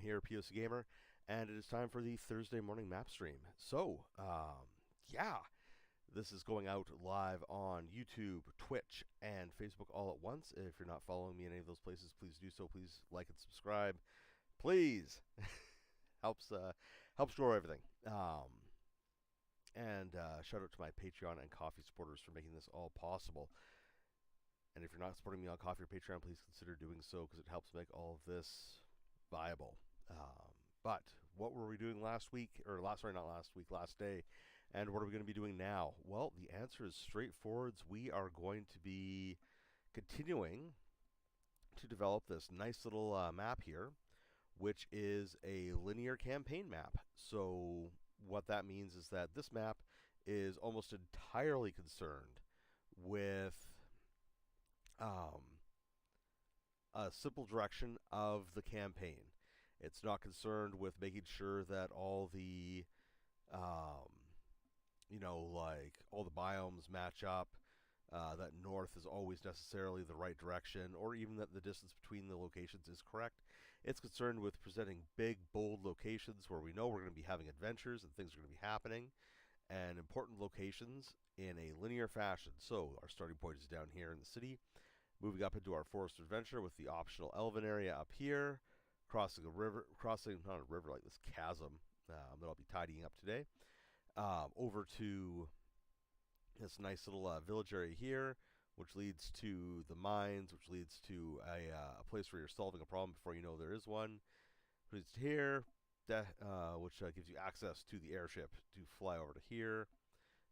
here, POC Gamer, and it is time for the Thursday morning map stream. So, yeah, this is going out live on YouTube, Twitch, and Facebook all at once. If you're not following me in any of those places, please do so. Please like and subscribe. Please. helps grow everything. And shout out to my Patreon and Coffee supporters for making this all possible. And if you're not supporting me on Coffee or Patreon, please consider doing so because it helps make all of this viable. But what were we doing last week? Last day. And what are we going to be doing now? Well, the answer is straightforward. We are going to be continuing to develop this nice little map here, which is a linear campaign map. So what that means is that this map is almost entirely concerned with a simple direction of the campaign. It's not concerned with making sure that all the, like all the biomes match up, that north is always necessarily the right direction, or even that the distance between the locations is correct. It's concerned with presenting big, bold locations where we know we're going to be having adventures and things are going to be happening, and important locations in a linear fashion. So our starting point is down here in the city, moving up into our forest adventure with the optional elven area up here, crossing not a river, like this chasm that I'll be tidying up today, over to this nice little village area here, which leads to the mines, which leads to a place where you're solving a problem before you know there is one, which leads to here, which gives you access to the airship to fly over to here.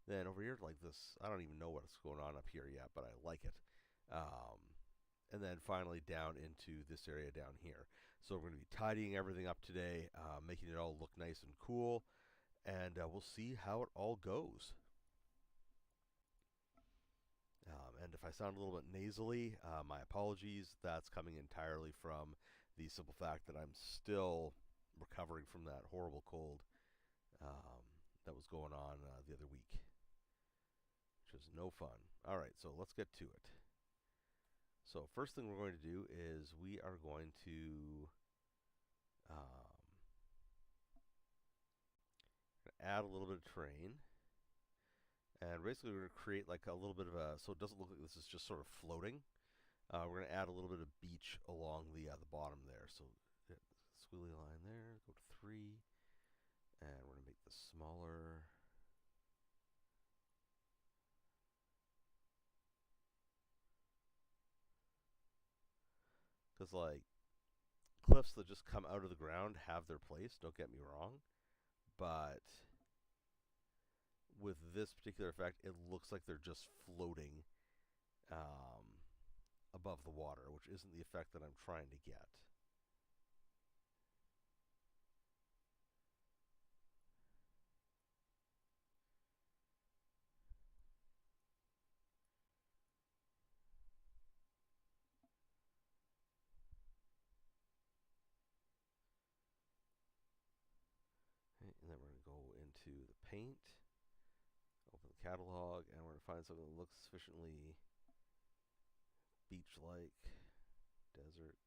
Then over here, like this, I don't even know what's going on up here yet, but I like it. And then finally down into this area down here. So we're going to be tidying everything up today, making it all look nice and cool, and we'll see how it all goes. And if I sound a little bit nasally, my apologies. That's coming entirely from the simple fact that I'm still recovering from that horrible cold that was going on the other week, which is no fun. All right, so let's get to it. So first thing we're going to do is we are going to add a little bit of terrain. And basically we're going to create like a little bit of a, so it doesn't look like this is just sort of floating. We're going to add a little bit of beach along the bottom there. So squiggly line there, go to 3. And we're going to make this smaller. Because, like, cliffs that just come out of the ground have their place, don't get me wrong. But with this particular effect, it looks like they're just floating above the water, which isn't the effect that I'm trying to get. And then we're going to go into the paint, open the catalog, and we're going to find something that looks sufficiently beach-like, desert.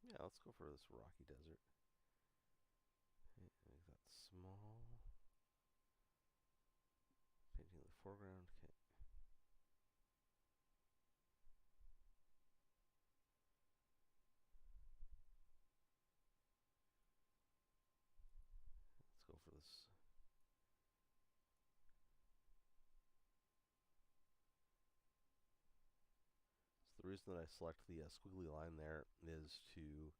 Yeah, let's go for this rocky desert. Okay, make that small. Painting the foreground. Okay. Go for this. So the reason that I select the squiggly line there is to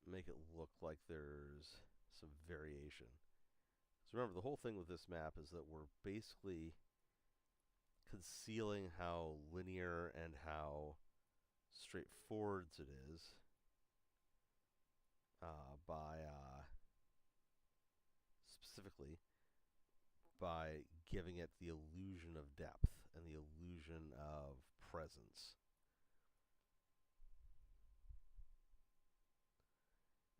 make it look like there's some variation. So remember, the whole thing with this map is that we're basically concealing how linear and how straightforward it is by specifically by giving it the illusion of depth and the illusion of presence.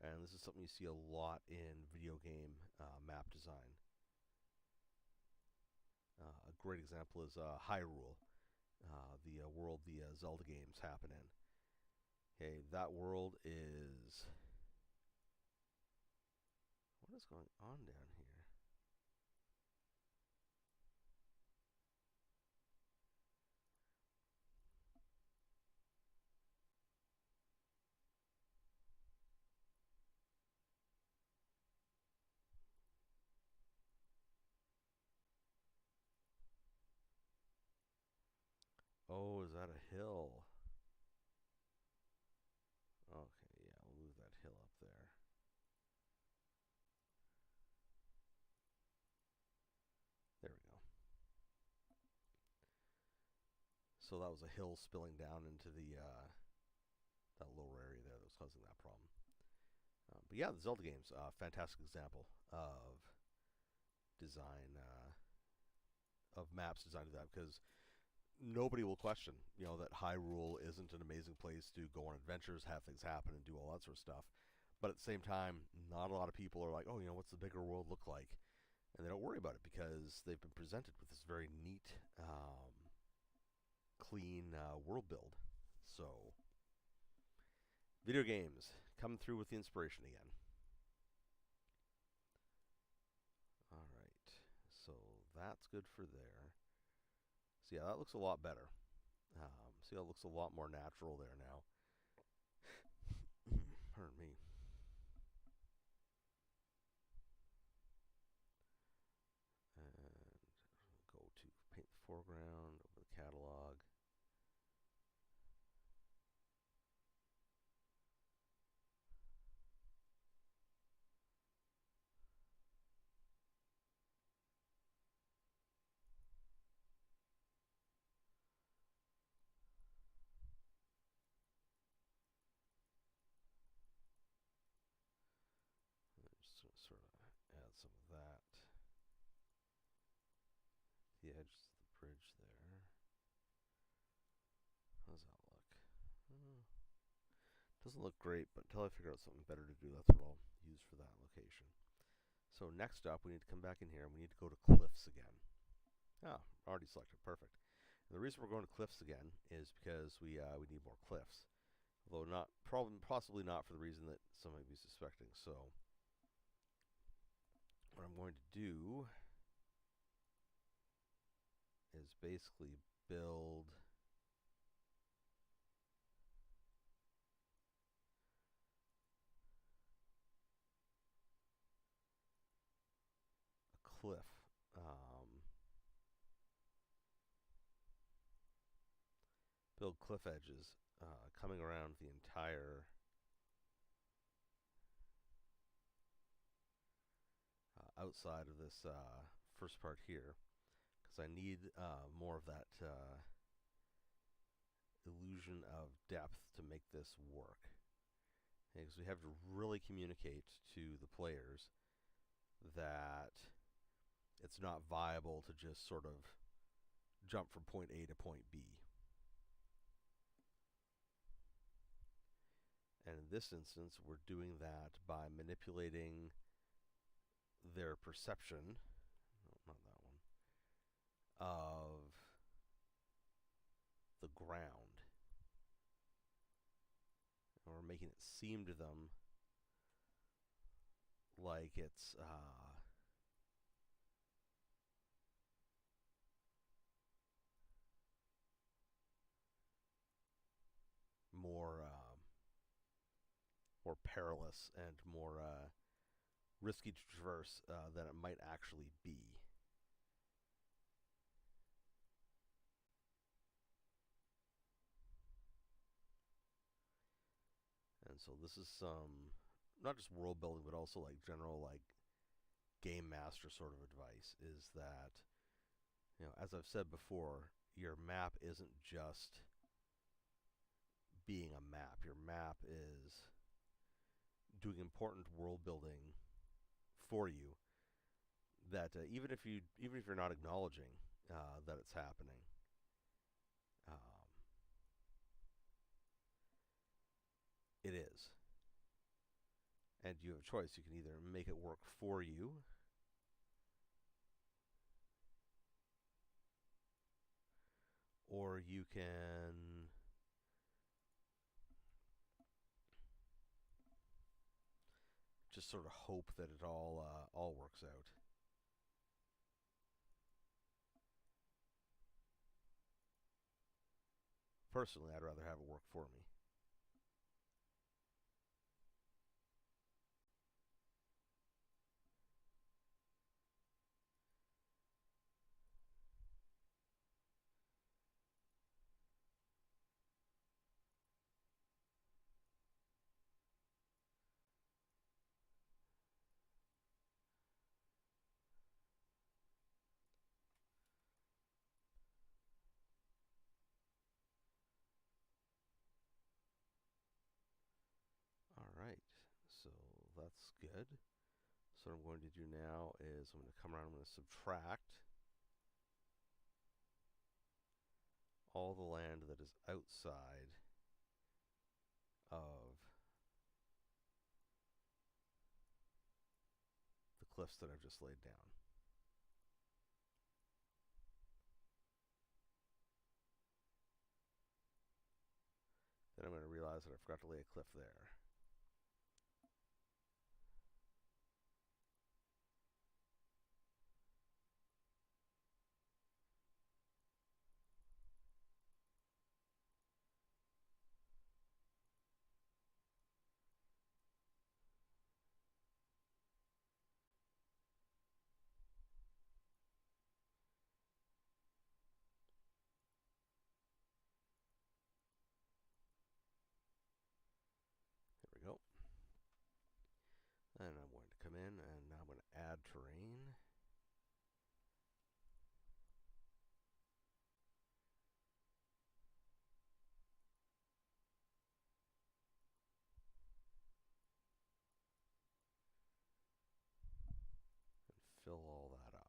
And this is something you see a lot in video game map design. great example is Hyrule, the world the Zelda games happen in. Okay, that world is. What is going on down here? Oh, is that a hill? Okay, yeah, we'll move that hill up there. There we go. So that was a hill spilling down into the that lower area there that was causing that problem. But yeah, the Zelda games, fantastic example of design of maps designed to that, because nobody will question, that Hyrule isn't an amazing place to go on adventures, have things happen, and do all that sort of stuff. But at the same time, not a lot of people are like, oh, what's the bigger world look like? And they don't worry about it because they've been presented with this very neat, clean world build. So, video games coming through with the inspiration again. All right, so that's good for there. So yeah, that looks a lot better. See, that looks a lot more natural there now. Pardon me. And go to paint the foreground, over the catalog. Just sort of add some of that. The edges of the bridge there. How does that look? Doesn't look great, but until I figure out something better to do, that's what I'll use for that location. So next up, we need to come back in here and we need to go to cliffs again. Ah, already selected. Perfect. And the reason we're going to cliffs again is because we need more cliffs. Although possibly not for the reason that some might be suspecting. So what I'm going to do is basically build a cliff. Build cliff edges coming around the entire outside of this first part here, because I need more of that illusion of depth to make this work. Because we have to really communicate to the players that it's not viable to just sort of jump from point A to point B. And in this instance, we're doing that by manipulating their perception, no, not that one, of the ground. And we're making it seem to them like it's more perilous and more risky to traverse than it might actually be. And so this is some, not just world building, but also like general like game master sort of advice, is that, as I've said before, your map isn't just being a map. Your map is doing important world building for you that even if you're not acknowledging that it's happening, it is. And you have a choice. You can either make it work for you, or you can just sort of hope that it all works out. Personally, I'd rather have it work for me. All right, so that's good. So what I'm going to do now is I'm going to come around, I'm going to subtract all the land that is outside of the cliffs that I've just laid down. Then I'm going to realize that I forgot to lay a cliff there. There we go. And I'm going to come in and now I'm going to add terrain. And fill all that up.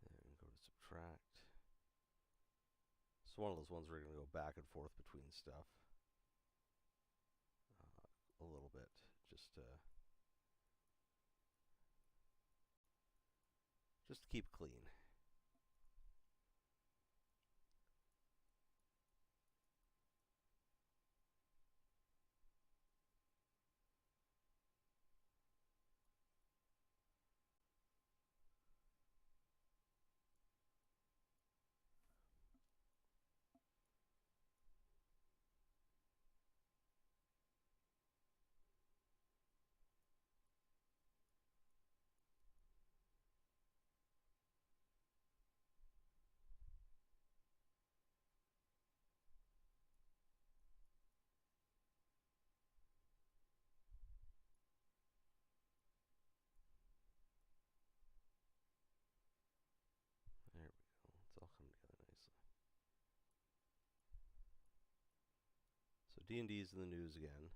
And go to subtract. So one of those ones we're going to go back and forth between stuff a little bit, just to keep clean. There we go. It's all coming together nicely. So D&D's in the news again.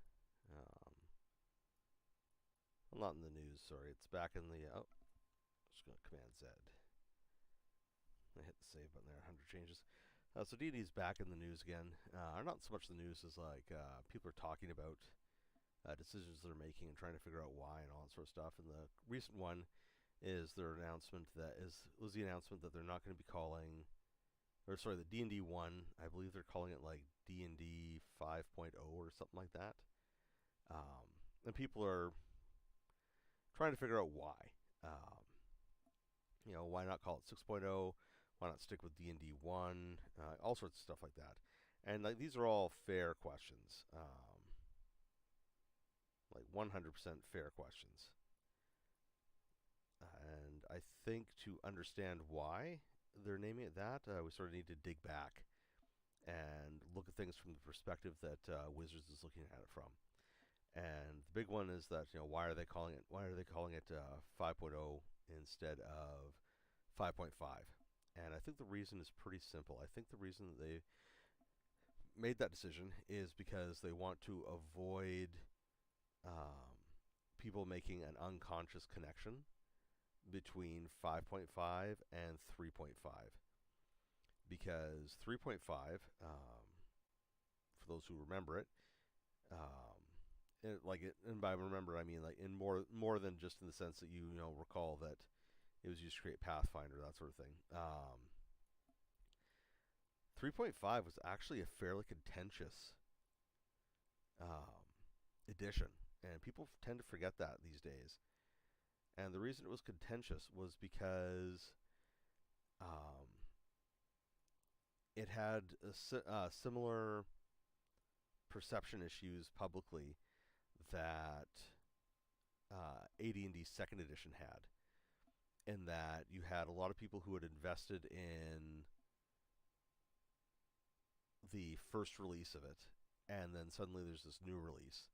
Well, not in the news, sorry. It's back in the... Oh, just going to Command Z. I hit the save button there, 100 changes. So D&D's back in the news again. Not so much the news as like people are talking about decisions they're making and trying to figure out why and all that sort of stuff. And the recent one is their announcement was the announcement that they're not going to be calling, or sorry, the D&D 1, I believe they're calling it like D&D 5.0 or something like that. And people are trying to figure out why. Why not call it 6.0? Why not stick with D&D 1? All sorts of stuff like that. And like these are all fair questions. Like 100% fair questions. And I think to understand why they're naming it that, we sort of need to dig back and look at things from the perspective that Wizards is looking at it from. And the big one is that why are they calling it 5.0 instead of 5.5. And I think the reason is pretty simple. I think the reason that they made that decision is because they want to avoid um, people making an unconscious connection between 5.5 and 3.5. Because 3.5, for those who remember it, and by remember I mean like in more than just in the sense that you know recall that it was used to create Pathfinder, that sort of thing. 3.5 was actually a fairly contentious um, edition, and people tend to forget that these days. And the reason it was contentious was because um, it had similar perception issues publicly that AD&D Second Edition had, in that you had a lot of people who had invested in the first release of it, and then suddenly there's this new release,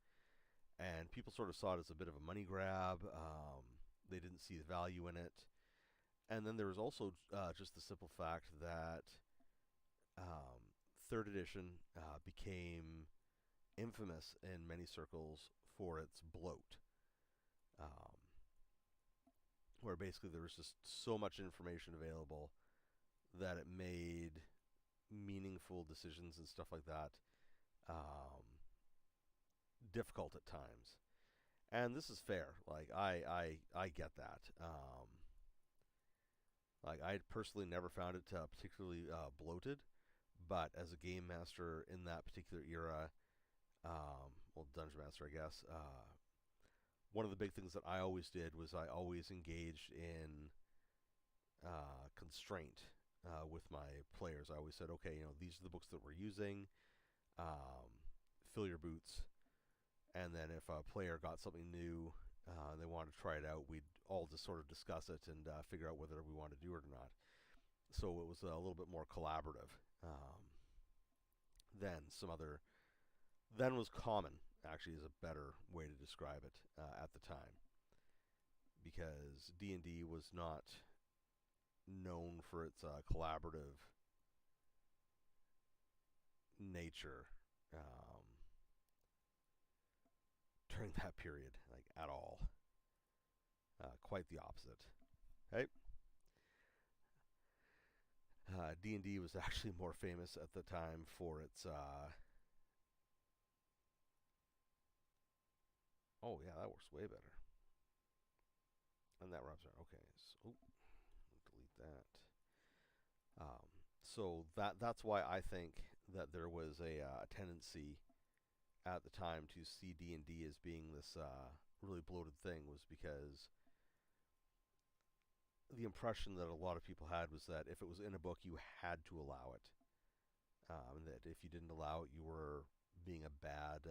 and people sort of saw it as a bit of a money grab. They didn't see the value in it, and then there was also just the simple fact that third edition became infamous in many circles for its bloat, um, where basically there was just so much information available that it made meaningful decisions and stuff like that difficult at times. And this is fair. Like I get that. Like I personally never found it particularly bloated, but as a game master in that particular era, well, dungeon master, I guess. One of the big things that I always did was I always engaged in constraint with my players. I always said, okay, you know, these are the books that we're using. Fill your boots. And then if a player got something new, they wanted to try it out, we'd all just sort of discuss it and figure out whether we want to do it or not. So it was a little bit more collaborative than some other. Then was common, actually, is a better way to describe it at the time, because D&D was not known for its collaborative nature during that period, like at all. Quite the opposite. Hey, D&D was actually more famous at the time for its. Oh yeah, that works way better. And that rubs are okay. So, delete that. So that's why I think that there was a tendency at the time to see D&D as being this really bloated thing, was because the impression that a lot of people had was that if it was in a book, you had to allow it. And that if you didn't allow it, you were being a bad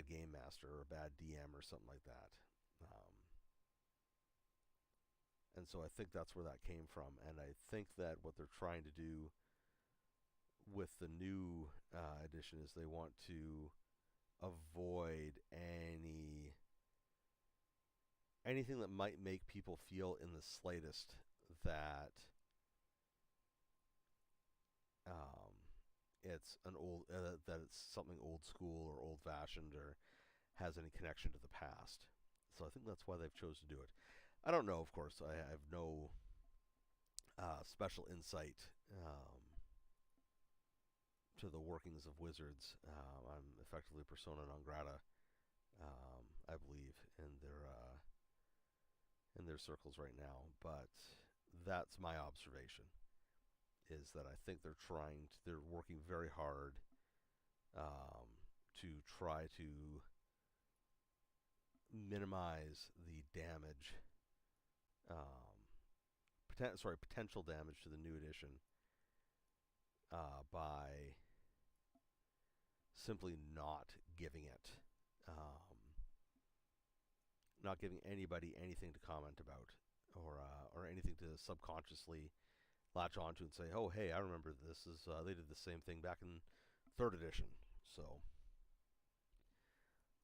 game master or a bad DM or something like that. And so I think that's where that came from. And I think that what they're trying to do with the new edition is they want to avoid anything that might make people feel in the slightest that it's an old that it's something old school or old fashioned or has any connection to the past. So I think that's why they've chosen to do it. I don't know, of course. I have no special insight to the workings of wizards. I'm effectively persona non grata, I believe, in their circles right now. But that's my observation. Is that I think they're working very hard to try to minimize the damage, potential damage to the new edition by simply not giving it, not giving anybody anything to comment about, or anything to subconsciously latch onto and say, "Oh, hey, I remember this is they did the same thing back in third edition." So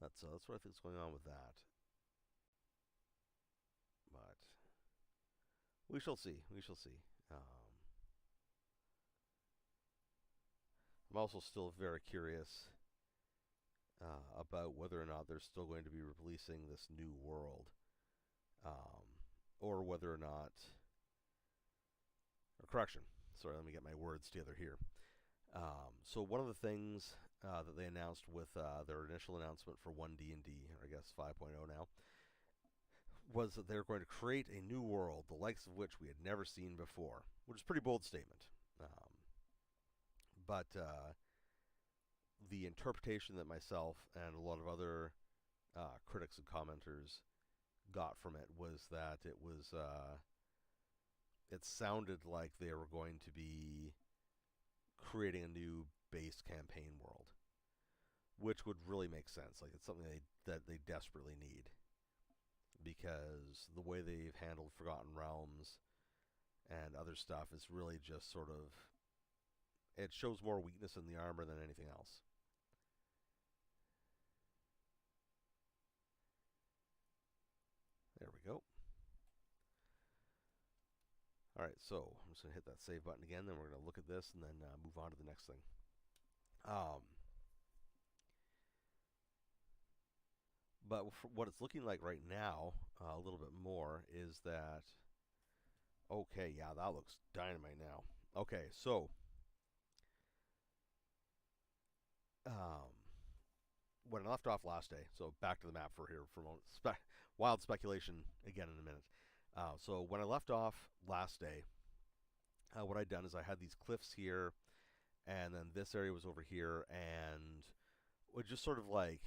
that's what I think is going on with that. We shall see. We shall see. I'm also still very curious about whether or not they're still going to be releasing this new world, um, or whether or not. Or correction. Sorry, let me get my words together here. So one of the things that they announced with their initial announcement for 1D&D, or I guess 5.0 now, was that they're going to create a new world, the likes of which we had never seen before, which is a pretty bold statement. But the interpretation that myself and a lot of other critics and commenters got from it was that it sounded like they were going to be creating a new base campaign world, which would really make sense. Like, it's something that they desperately need, because the way they've handled Forgotten Realms and other stuff is really just sort of, it shows more weakness in the armor than anything else. There we go. Alright, so I'm just going to hit that save button again, then we're going to look at this and then move on to the next thing. But what it's looking like right now, a little bit more, is that... Okay, yeah, that looks dynamite now. Okay, so... when I left off last day, so back to the map for a moment. Wild speculation again in a minute. So when I left off last day, what I'd done is I had these cliffs here, and then this area was over here, and was just sort of like,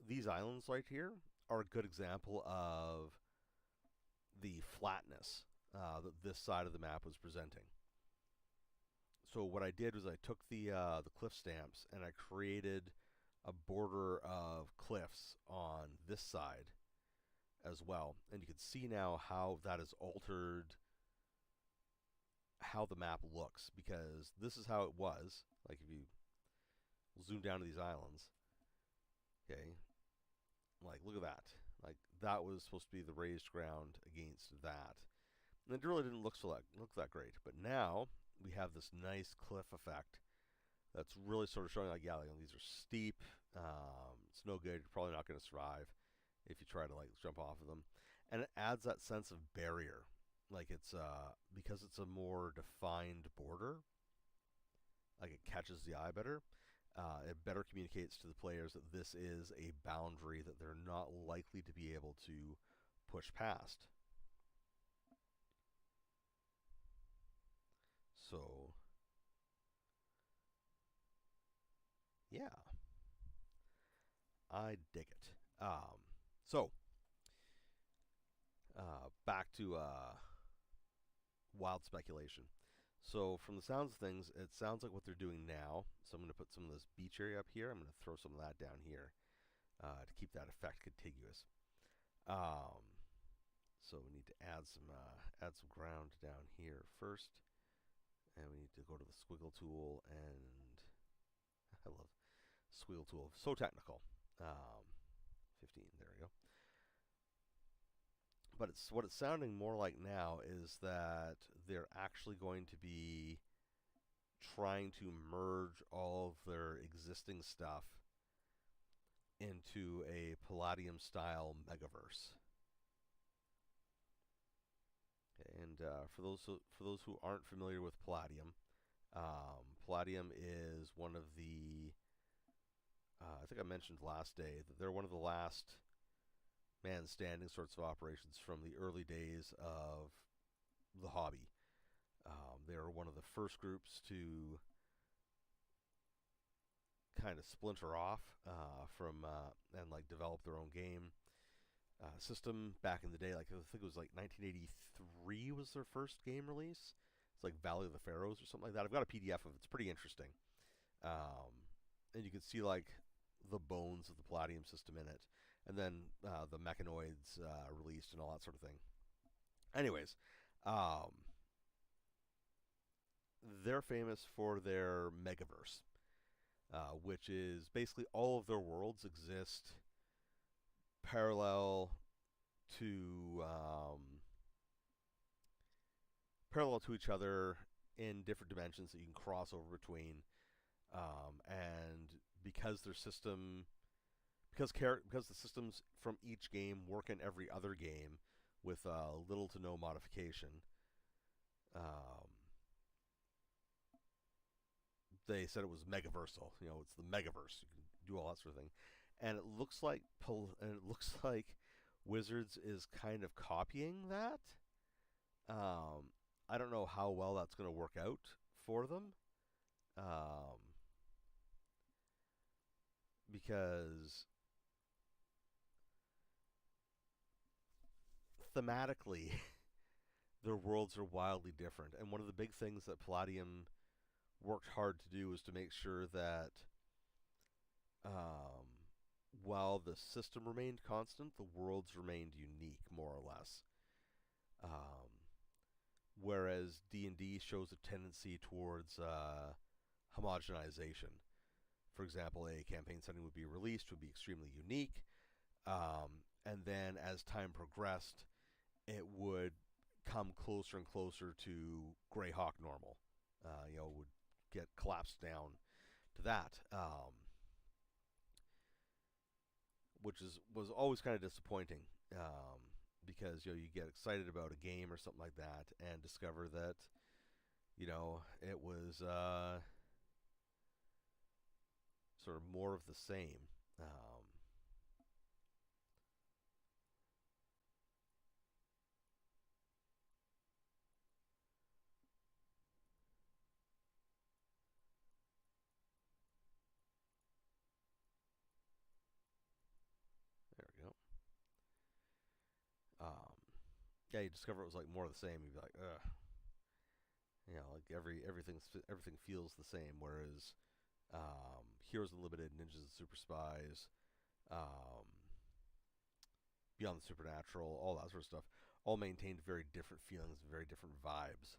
these islands right here are a good example of the flatness that this side of the map was presenting. So what I did was I took the cliff stamps and I created a border of cliffs on this side as well, and you can see now how that has altered how the map looks, because this is how it was. Like, if you zoom down to these islands, okay, like, look at that. Like, that was supposed to be the raised ground against that, and it really didn't look that great. But now we have this nice cliff effect that's really sort of showing, like, yeah, like, these are steep. It's no good. You're probably not going to survive if you try to, like, jump off of them. And it adds that sense of barrier. Like, it's because it's a more defined border, like, it catches the eye better. It better communicates to the players that this is a boundary that they're not likely to be able to push past. So, yeah, I dig it. So, back to wild speculation. So, from the sounds of things, it sounds like what they're doing now. So, I'm going to put some of this beach area up here. I'm going to throw some of that down here to keep that effect contiguous. So, we need to add some ground down here first. And we need to go to the squiggle tool, and I love squiggle tool. So technical. 15, there we go. But what it's sounding more like now is that they're actually going to be trying to merge all of their existing stuff into a Palladium-style megaverse. And for those who aren't familiar with Palladium, Palladium is one of the I think I mentioned last day that they're one of the last man standing sorts of operations from the early days of the hobby. They were one of the first groups to kind of splinter off from and like develop their own game system back in the day. Like, I think it was like 1983 was their first game release. It's like Valley of the Pharaohs or something like that. I've got a PDF of it. It's pretty interesting. And you can see like the bones of the Palladium system in it, and then the mechanoids released and all that sort of thing. Anyways, they're famous for their megaverse, which is basically all of their worlds exist parallel to parallel to each other in different dimensions that you can cross over between. And because their system, because the systems from each game work in every other game with little to no modification, um, they said it was megaversal. You know, it's the megaverse. You can do all that sort of thing, and it looks like Wizards is kind of copying that. Um, I don't know how well that's going to work out for them, um, because thematically, their worlds are wildly different. And one of the big things that Palladium worked hard to do is to make sure that um, while the system remained constant, the worlds remained unique, more or less. Um, whereas D&D shows a tendency towards homogenization. For example, a campaign setting would be released, would be extremely unique, and then as time progressed, it would come closer and closer to Greyhawk normal. Would get collapsed down to that, which was always kind of disappointing, because you get excited about a game or something like that and discover that it was sort of more of the same. There we go. Um, yeah, you discover it was like more of the same. You'd be like, ugh. Like everything feels the same. Whereas Heroes Unlimited, Ninjas and Super Spies, um, Beyond the Supernatural, all that sort of stuff, all maintained very different feelings, very different vibes.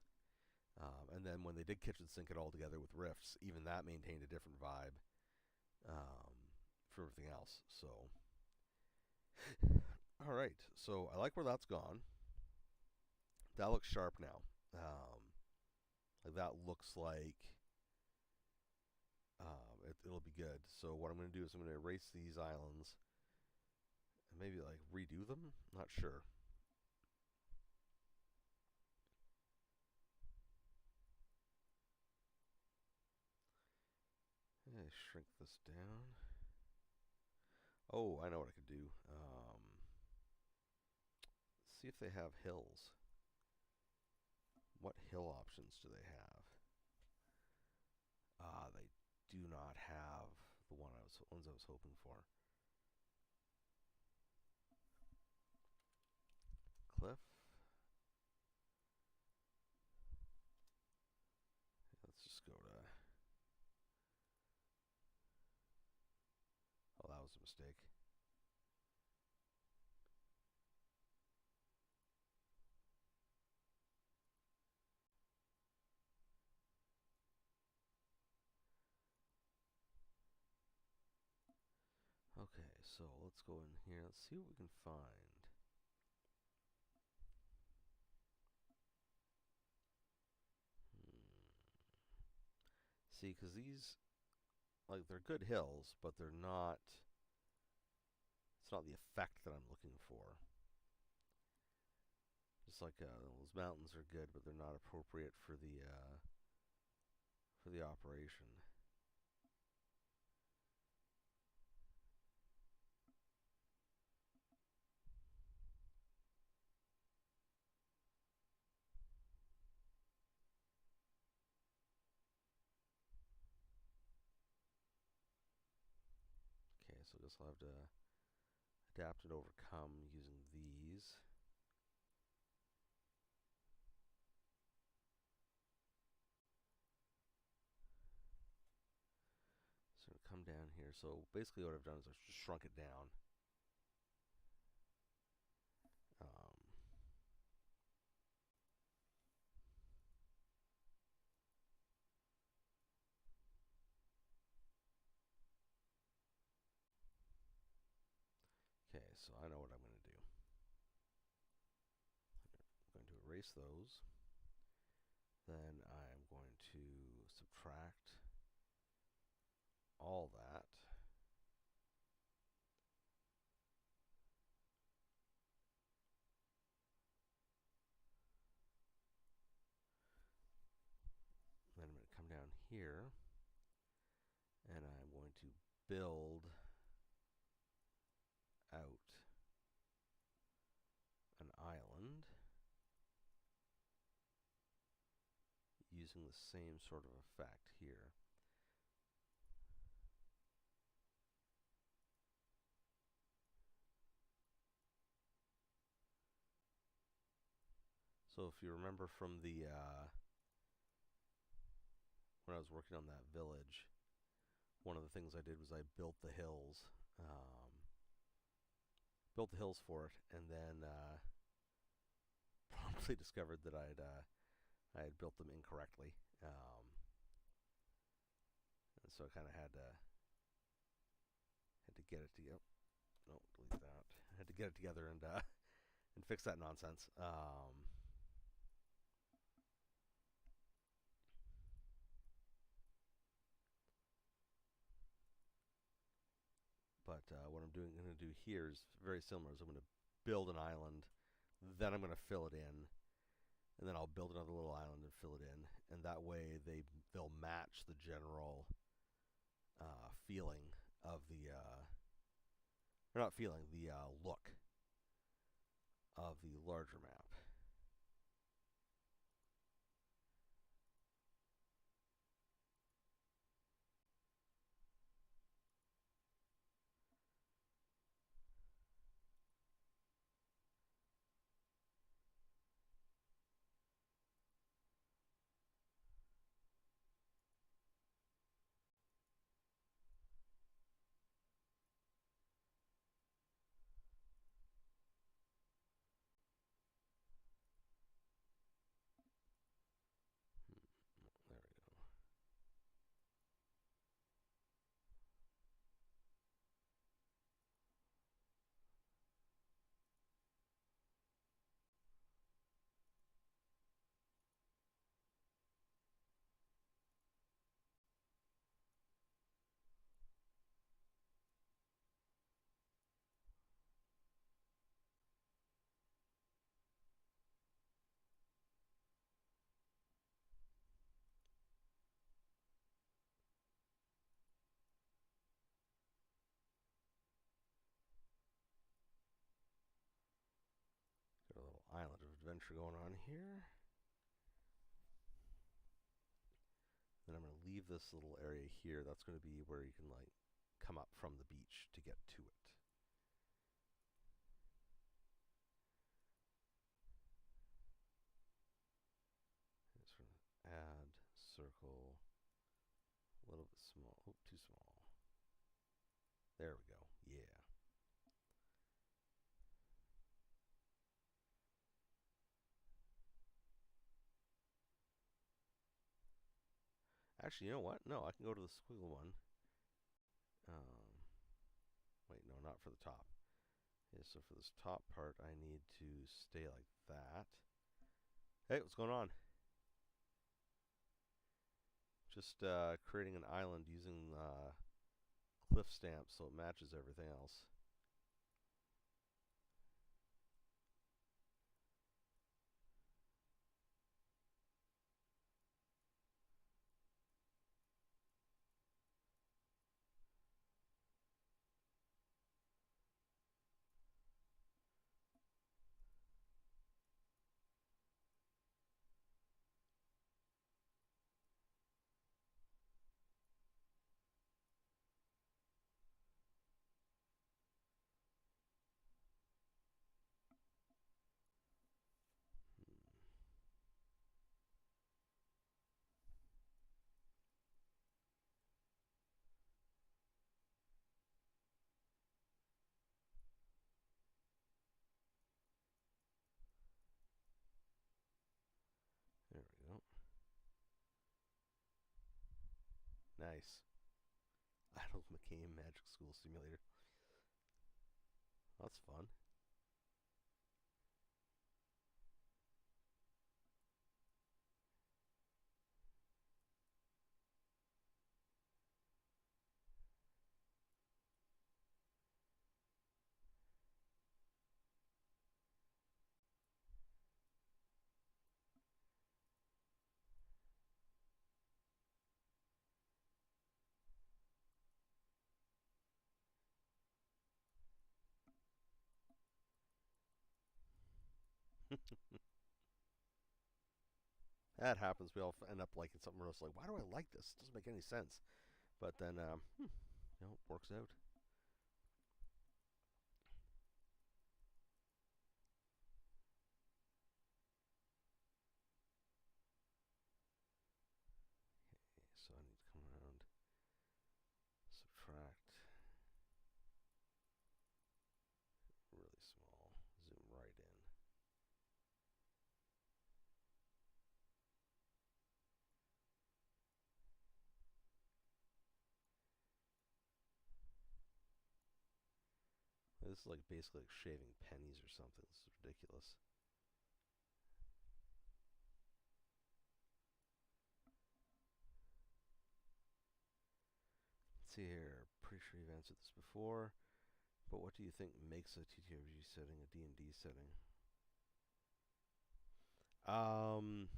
And then when they did kitchen sink it all together with Rifts, even that maintained a different vibe for everything else. So, all right. So I like where that's gone. That looks sharp now. That looks like it'll be good. So what I'm going to do is I'm going to erase these islands and maybe like redo them. Not sure. Shrink this down. Oh, I know what I could do. See if they have hills. What hill options do they have? They do not have the ones I was hoping for. Cliff. Let's just go to. Oh, that was a mistake. Okay, so let's go in here. Let's see what we can find. See, because these, like, they're good hills, but they're not. It's not the effect that I'm looking for. Just like those mountains are good, but they're not appropriate for the operation. Okay, so I guess I'll have to adapt and overcome using these. So come down here. So basically what I've done is I've just shrunk it down. Okay, so I know what I'm going to do. I'm going to erase those. Then I'm going to subtract all that. Then I'm going to come down here and I'm going to build out an island using the same sort of effect here. So if you remember from the when I was working on that village, one of the things I did was I built the hills, for it, and then promptly discovered that I had built them incorrectly, and so I kind of had to get it together. No, delete that. I had to get it together and fix that nonsense. But what I'm going to do here is very similar. So I'm going to build an island, then I'm going to fill it in, and then I'll build another little island and fill it in, and that way they'll match the general feeling of the or not feeling, the look of the larger map. There we go. Got a little island of adventure going on here. Then I'm going to leave this little area here. That's going to be where you can like come up from the beach to get to it. Just sort of add circle, a little bit small. Oh, too small. There we go. Yeah. Actually, you know what? No, I can go to the squiggle one. Wait, no, not for the top. Yeah, so for this top part, I need to stay like that. Hey, what's going on? Just creating an island using cliff stamps so it matches everything else. There we go. Nice. Idle McCain Magic School Simulator. That's fun. That happens. We all end up liking something else. Like, why do I like this? It doesn't make any sense. But then, it works out. So I need to come around, subtract, really small, zoom right in. This is like basically like shaving pennies or something. This is ridiculous. Let's see here. Pretty sure you've answered this before. But what do you think makes a TTRPG setting a D&D setting? Um,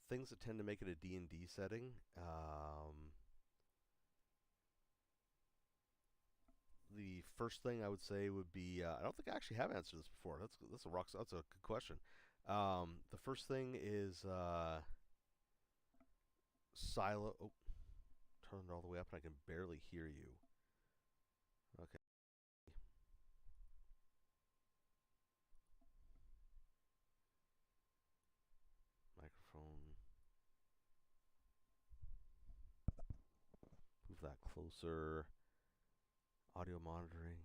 Things that tend to make it a D&D setting. The first thing I would say would be I don't think I actually have answered this before. That's a good question. The first thing is silo. Oh, turn it all the way up, and I can barely hear you. Okay. Microphone. Move that closer. Audio monitoring.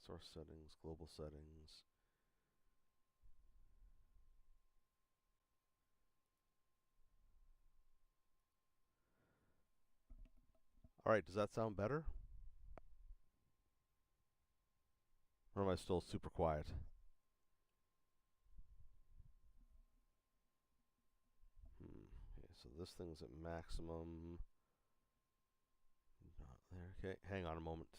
Source settings. Global settings. All right. Does that sound better? Or am I still super quiet? Okay, so this thing's at maximum. Not there. Okay, hang on a moment.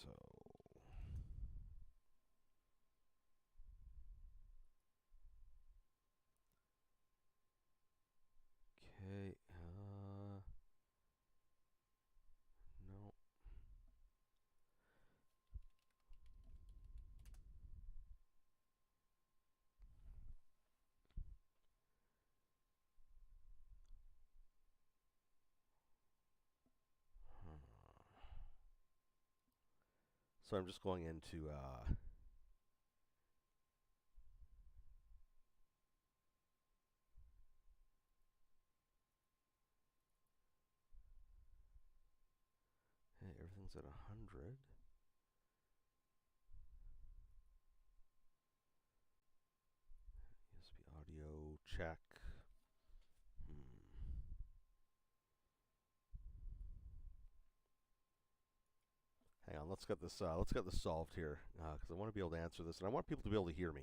So, okay. No. So I'm just going into hey, everything's at 100. USB audio check. Hang on, let's get this. Let's get this solved here because I want to be able to answer this, and I want people to be able to hear me.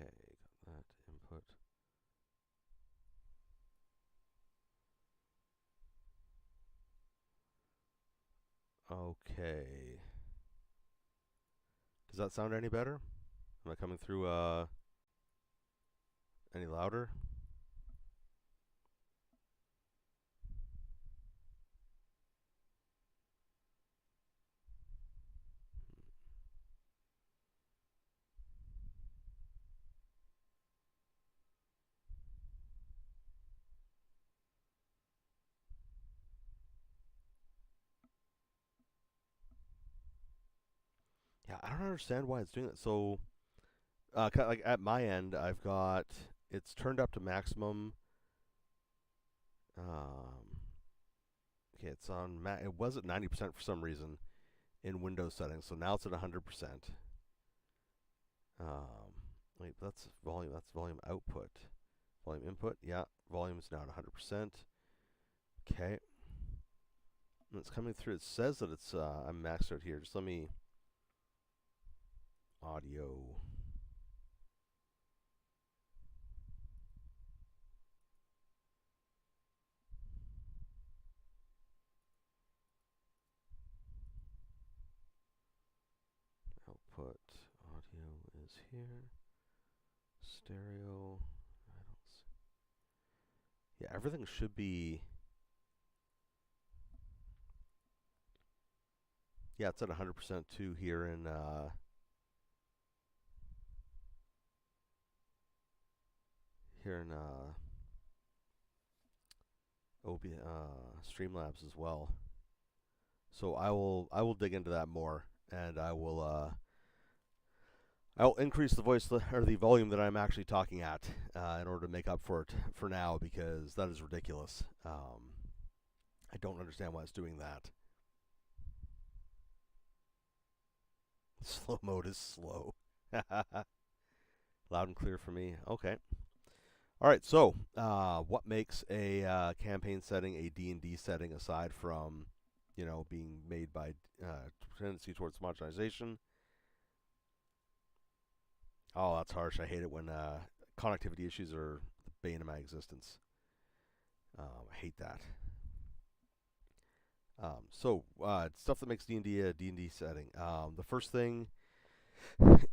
Okay, got that input. Okay. Does that sound any better? Am I coming through any louder? Yeah, I don't understand why it's doing that. So, like at my end, I've got it's turned up to maximum. Um, okay, it's on. It was at 90% for some reason in Windows settings, so now it's at 100%. Um, wait, that's volume. That's volume output. Volume input. Yeah, volume is now at 100%. Okay. And it's coming through. It says that it's I'm maxed out here. Just let me audio. Output audio is here. Stereo. I don't see. Yeah, everything should be. Yeah, it's at 100% too here in Streamlabs as well. So I will dig into that more, and I will increase the voice or the volume that I'm actually talking at in order to make up for it for now, because that is ridiculous. I don't understand why it's doing that. Slow mode is slow. Loud and clear for me. Okay. All right. So, what makes a campaign setting a D&D setting aside from, being made by tendency towards homogenization? Oh, that's harsh. I hate it when connectivity issues are the bane of my existence. I hate that. Stuff that makes D&D a D&D setting. The first thing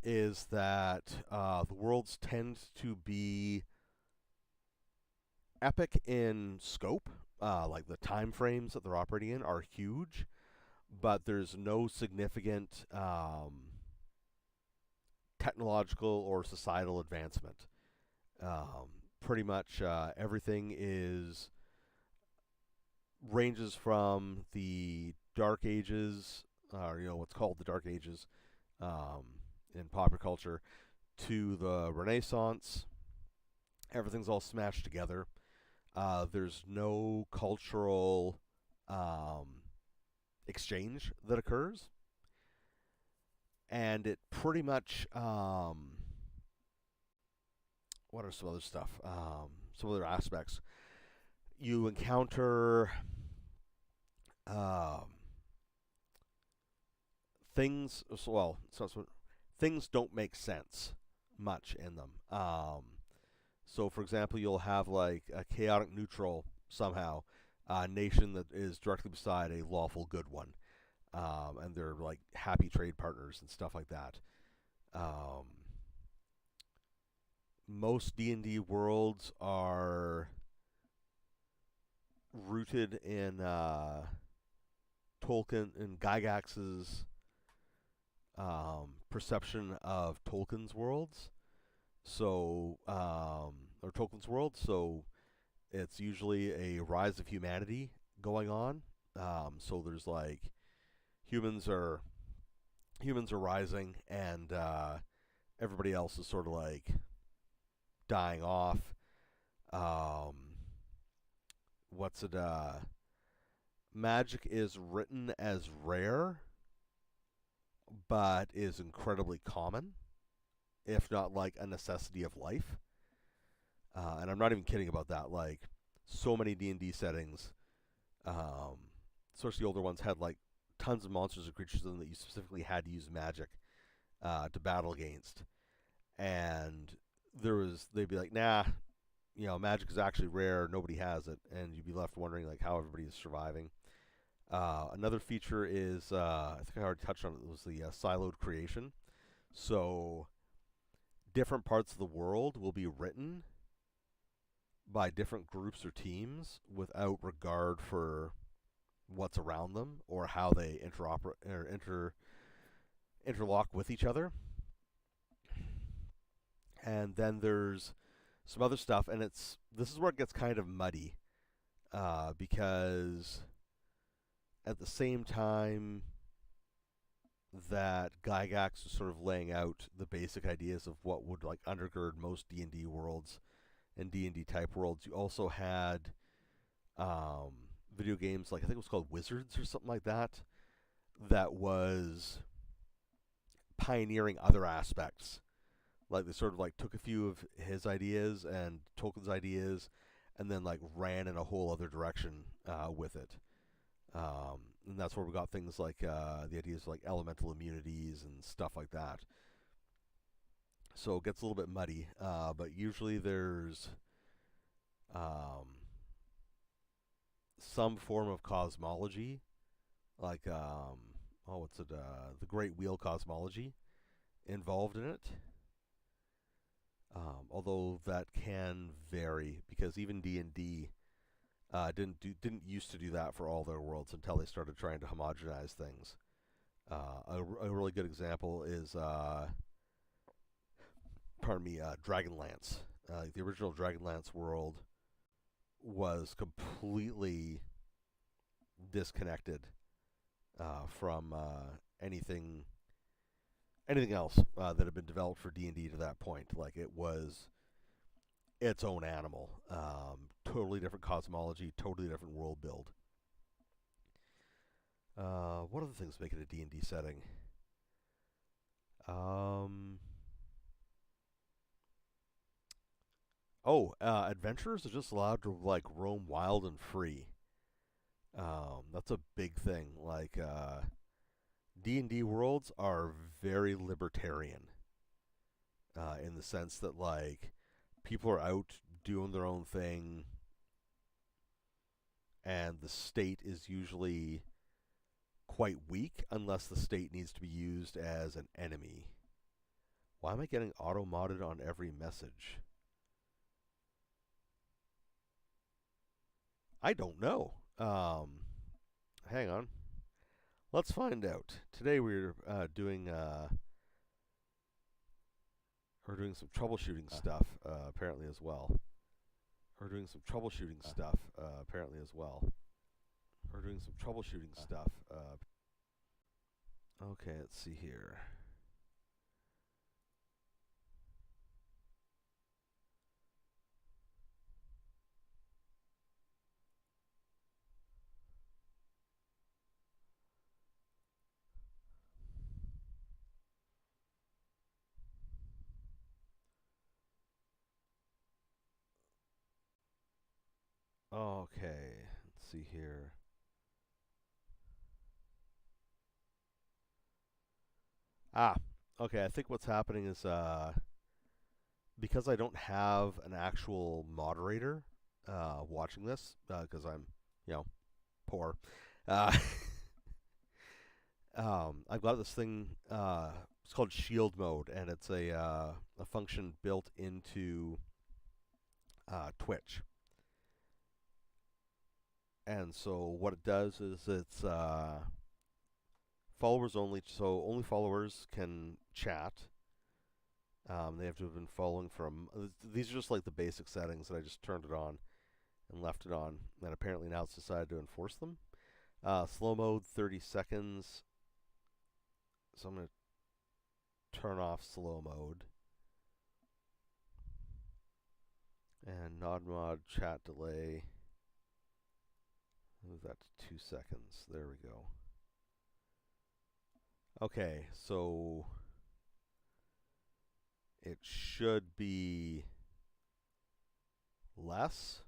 is that the worlds tend to be epic in scope. Like the time frames that they're operating in are huge, but there's no significant technological or societal advancement. Pretty much everything ranges from the Dark Ages, or what's called the Dark Ages in popular culture, to the Renaissance. Everything's all smashed together. There's no cultural exchange that occurs, and it pretty much what are some other stuff? Some other aspects. You encounter um, things. Well, things don't make sense much in them. So, for example, you'll have like a chaotic neutral somehow nation that is directly beside a lawful good one, and they're like happy trade partners and stuff like that. Um, most D&D worlds are rooted in Tolkien and Gygax's perception of Tolkien's worlds. So, or Tolkien's world. So, it's usually a rise of humanity going on. So there's like humans are rising, and everybody else is sort of like dying off. What's it? Magic is written as rare, but is incredibly common, if not like a necessity of life. And I'm not even kidding about that. Like, so many D&D settings, especially older ones, had like tons of monsters and creatures in them that you specifically had to use magic to battle against. And they'd be like, nah, magic is actually rare. Nobody has it, and you'd be left wondering like how everybody is surviving. Another feature is, I think I already touched on it, was the siloed creation. So different parts of the world will be written by different groups or teams without regard for what's around them or how they interlock with each other. And then there's some other stuff, and this is where it gets kind of muddy, because at the same time, that Gygax was sort of laying out the basic ideas of what would like undergird most D&D worlds and D&D type worlds. You also had um, video games like I think it was called Wizards or something like that, that was pioneering other aspects. Like they sort of like took a few of his ideas and Tolkien's ideas, and then like ran in a whole other direction with it. And that's where we got things like the ideas of like elemental immunities and stuff like that. So it gets a little bit muddy, but usually there's um, some form of cosmology, like what's it? The Great Wheel cosmology involved in it. Although that can vary because even D&D didn't used to do that for all their worlds until they started trying to homogenize things. A really good example is Dragonlance. The original Dragonlance world was completely disconnected from anything else that had been developed for D&D to that point. Like it was its own animal, totally different cosmology, totally different world build. What other things make it a D&D setting? Adventurers are just allowed to like roam wild and free. That's a big thing. Like D&D worlds are very libertarian in the sense that like people are out doing their own thing, and the state is usually quite weak unless the state needs to be used as an enemy. Why am I getting auto-modded on every message? I don't know. Hang on. Let's find out. Today we're doing some troubleshooting stuff apparently as well. We're doing some troubleshooting stuff apparently as well. We're doing some troubleshooting stuff. Okay, let's see here. Okay, let's see here. Ah, okay. I think what's happening is because I don't have an actual moderator watching this because I'm, you know, poor. Uh, I've got this thing. It's called Shield Mode, and it's a function built into Twitch. And so what it does is it's followers only. So only followers can chat. They have to have been following from. These are just like the basic settings that I just turned it on and left it on. And apparently now it's decided to enforce them. Slow mode, 30 seconds. So I'm going to turn off slow mode. And nod mod chat delay. Move that to 2 seconds. There we go. Okay, so it should be less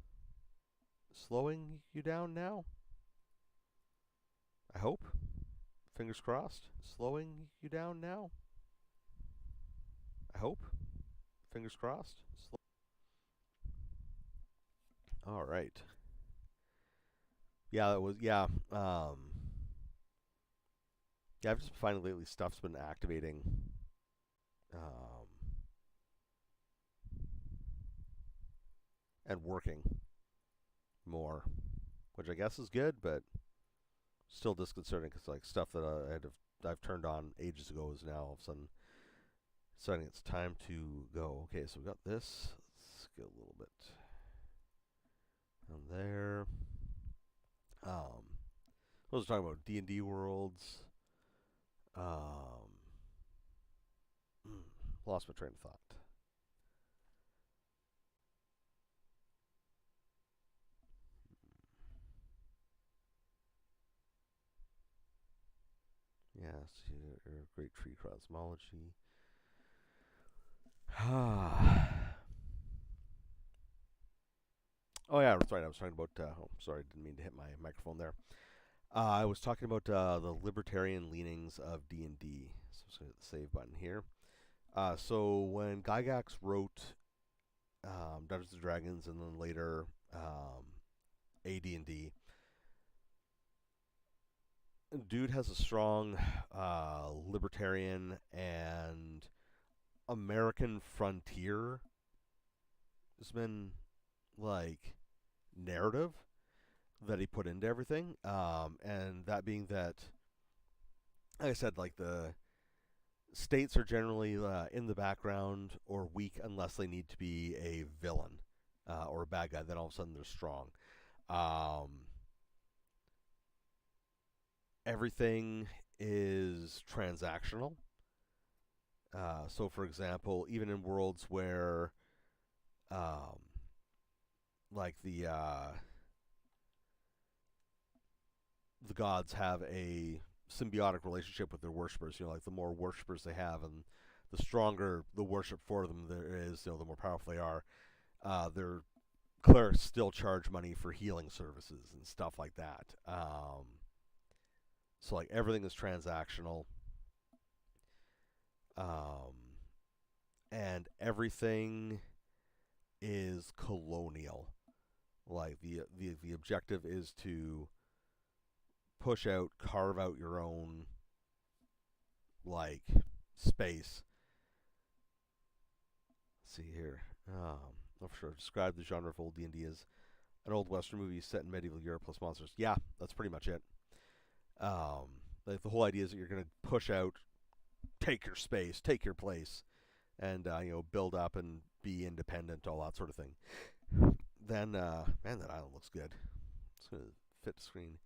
slowing you down now. I hope. Fingers crossed. Slowing you down now. I hope. Fingers crossed. All right. Yeah, that was yeah, I've just been finding lately stuff's been activating and working more, which I guess is good, but still disconcerting because like stuff that I've turned on ages ago is now all of a sudden deciding it's time to go. Okay, so we got this. Let's get a little bit on there. I was talking about D&D worlds. Um, Lost my train of thought. Yes, great tree cosmology. Oh yeah, that's right. I was talking about. Oh, sorry, didn't mean to hit my microphone there. I was talking about the libertarian leanings of D&D. So I'm just going to hit the save button here. So when Gygax wrote Dungeons and Dragons, and then later AD&D, dude has a strong libertarian and American frontier. Has been like narrative that he put into everything, and that being that, like I said, like the states are generally in the background or weak unless they need to be a villain or a bad guy. Then all of a sudden they're strong. Um, Everything is transactional. So, for example, even in worlds where, um, like the gods have a symbiotic relationship with their worshippers. Like the more worshippers they have, and the stronger the worship for them there is, the more powerful they are. Their clerics still charge money for healing services and stuff like that. So like everything is transactional, um, and everything is colonial. Like the objective is to push out, carve out your own like space. Let's see here. I'm sure. Describe the genre of old D&D as an old Western movie set in medieval Europe plus monsters. Yeah, that's pretty much it. Um, like the whole idea is that you're going to push out, take your space, take your place, and build up and be independent, all that sort of thing. Then, man, that island looks good. It's going to fit the screen.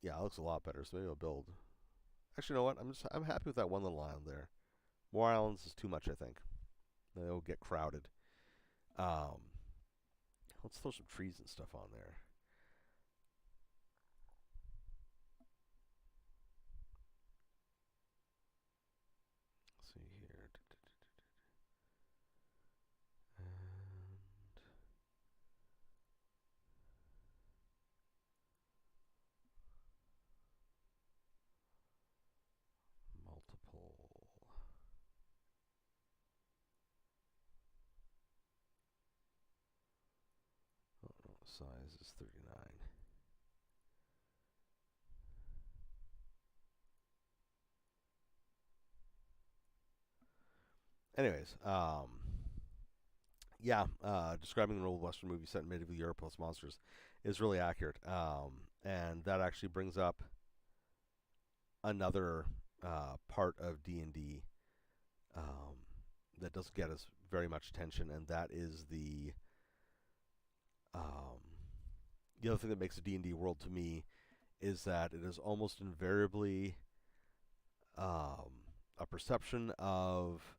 Yeah, it looks a lot better. So maybe I'll build. Actually, you know what? I'm happy with that one little island there. More islands is too much, I think. They'll get crowded. Um, let's throw some trees and stuff on there. Let's see here. And multiple. Oh no, size is 39. Anyways, yeah, describing an old Western movie set in medieval Europe plus monsters is really accurate. And that actually brings up another part of D&D that doesn't get us very much attention, and that is um, the other thing that makes a D&D world to me is that it is almost invariably a perception of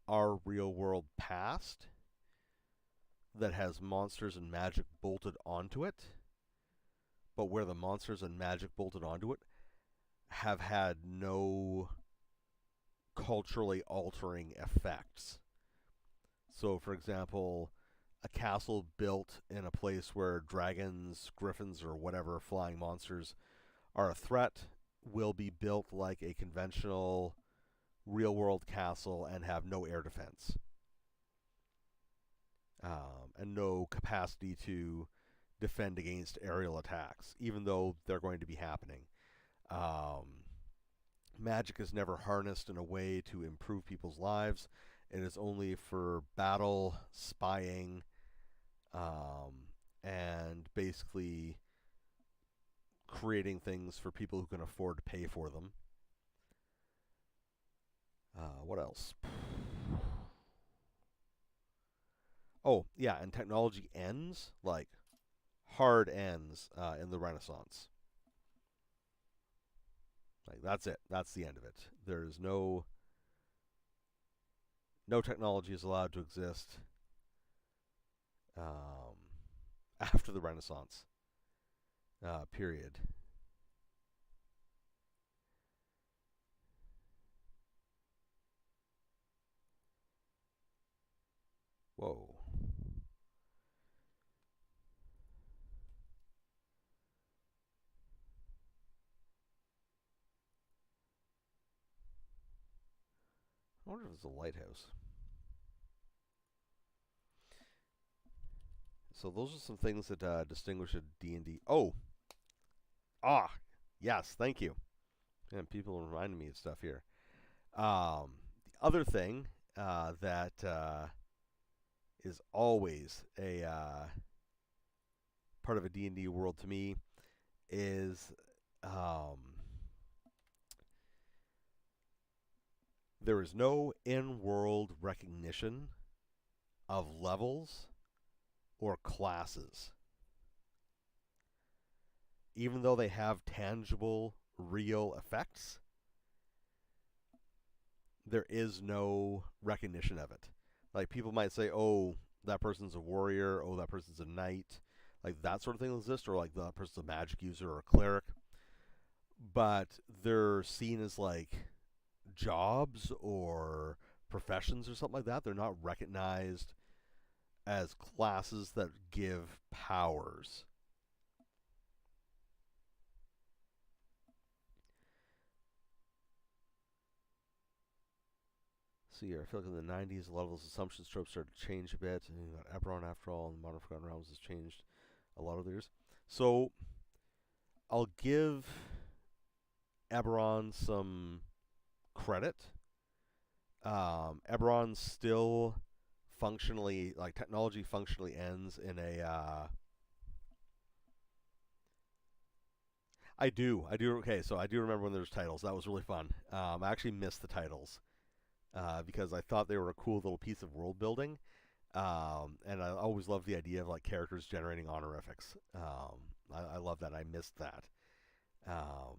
our real world past that has monsters and magic bolted onto it, but where the monsters and magic bolted onto it have had no culturally altering effects. So, for example, a castle built in a place where dragons, griffins, or whatever flying monsters are a threat will be built like a conventional real world castle and have no air defense and no capacity to defend against aerial attacks, even though they're going to be happening. Um, Magic is never harnessed in a way to improve people's lives. It is only for battle, spying, and basically creating things for people who can afford to pay for them. What else? Oh, yeah, and technology ends, like hard ends in the Renaissance. Like that's it. That's the end of it. There's no technology is allowed to exist um, after the Renaissance period. Whoa. I wonder if it's a lighthouse. So those are some things that distinguish a D&D. Oh, yes, thank you. And people reminding me of stuff here. The other thing that is always a part of a D&D world to me is um, there is no in-world recognition of levels or classes, even though they have tangible, real effects. There is no recognition of it. Like people might say, "Oh, that person's a warrior. Oh, that person's a knight." Like that sort of thing exists, or like that person's a magic user or a cleric. But they're seen as like jobs or professions or something like that. They're not recognized as classes that give powers. See here, I feel like in the 90s, a lot of those assumptions tropes started to change a bit. And you got Eberron, after all, and Modern Forgotten Realms has changed a lot of theirs. So I'll give Eberron some credit. Eberron still functionally, like technology functionally ends in a. I do. Okay, so I do remember when there's titles. That was really fun. I actually missed the titles because I thought they were a cool little piece of world building. And I always loved the idea of like characters generating honorifics. I love that. I missed that. Um,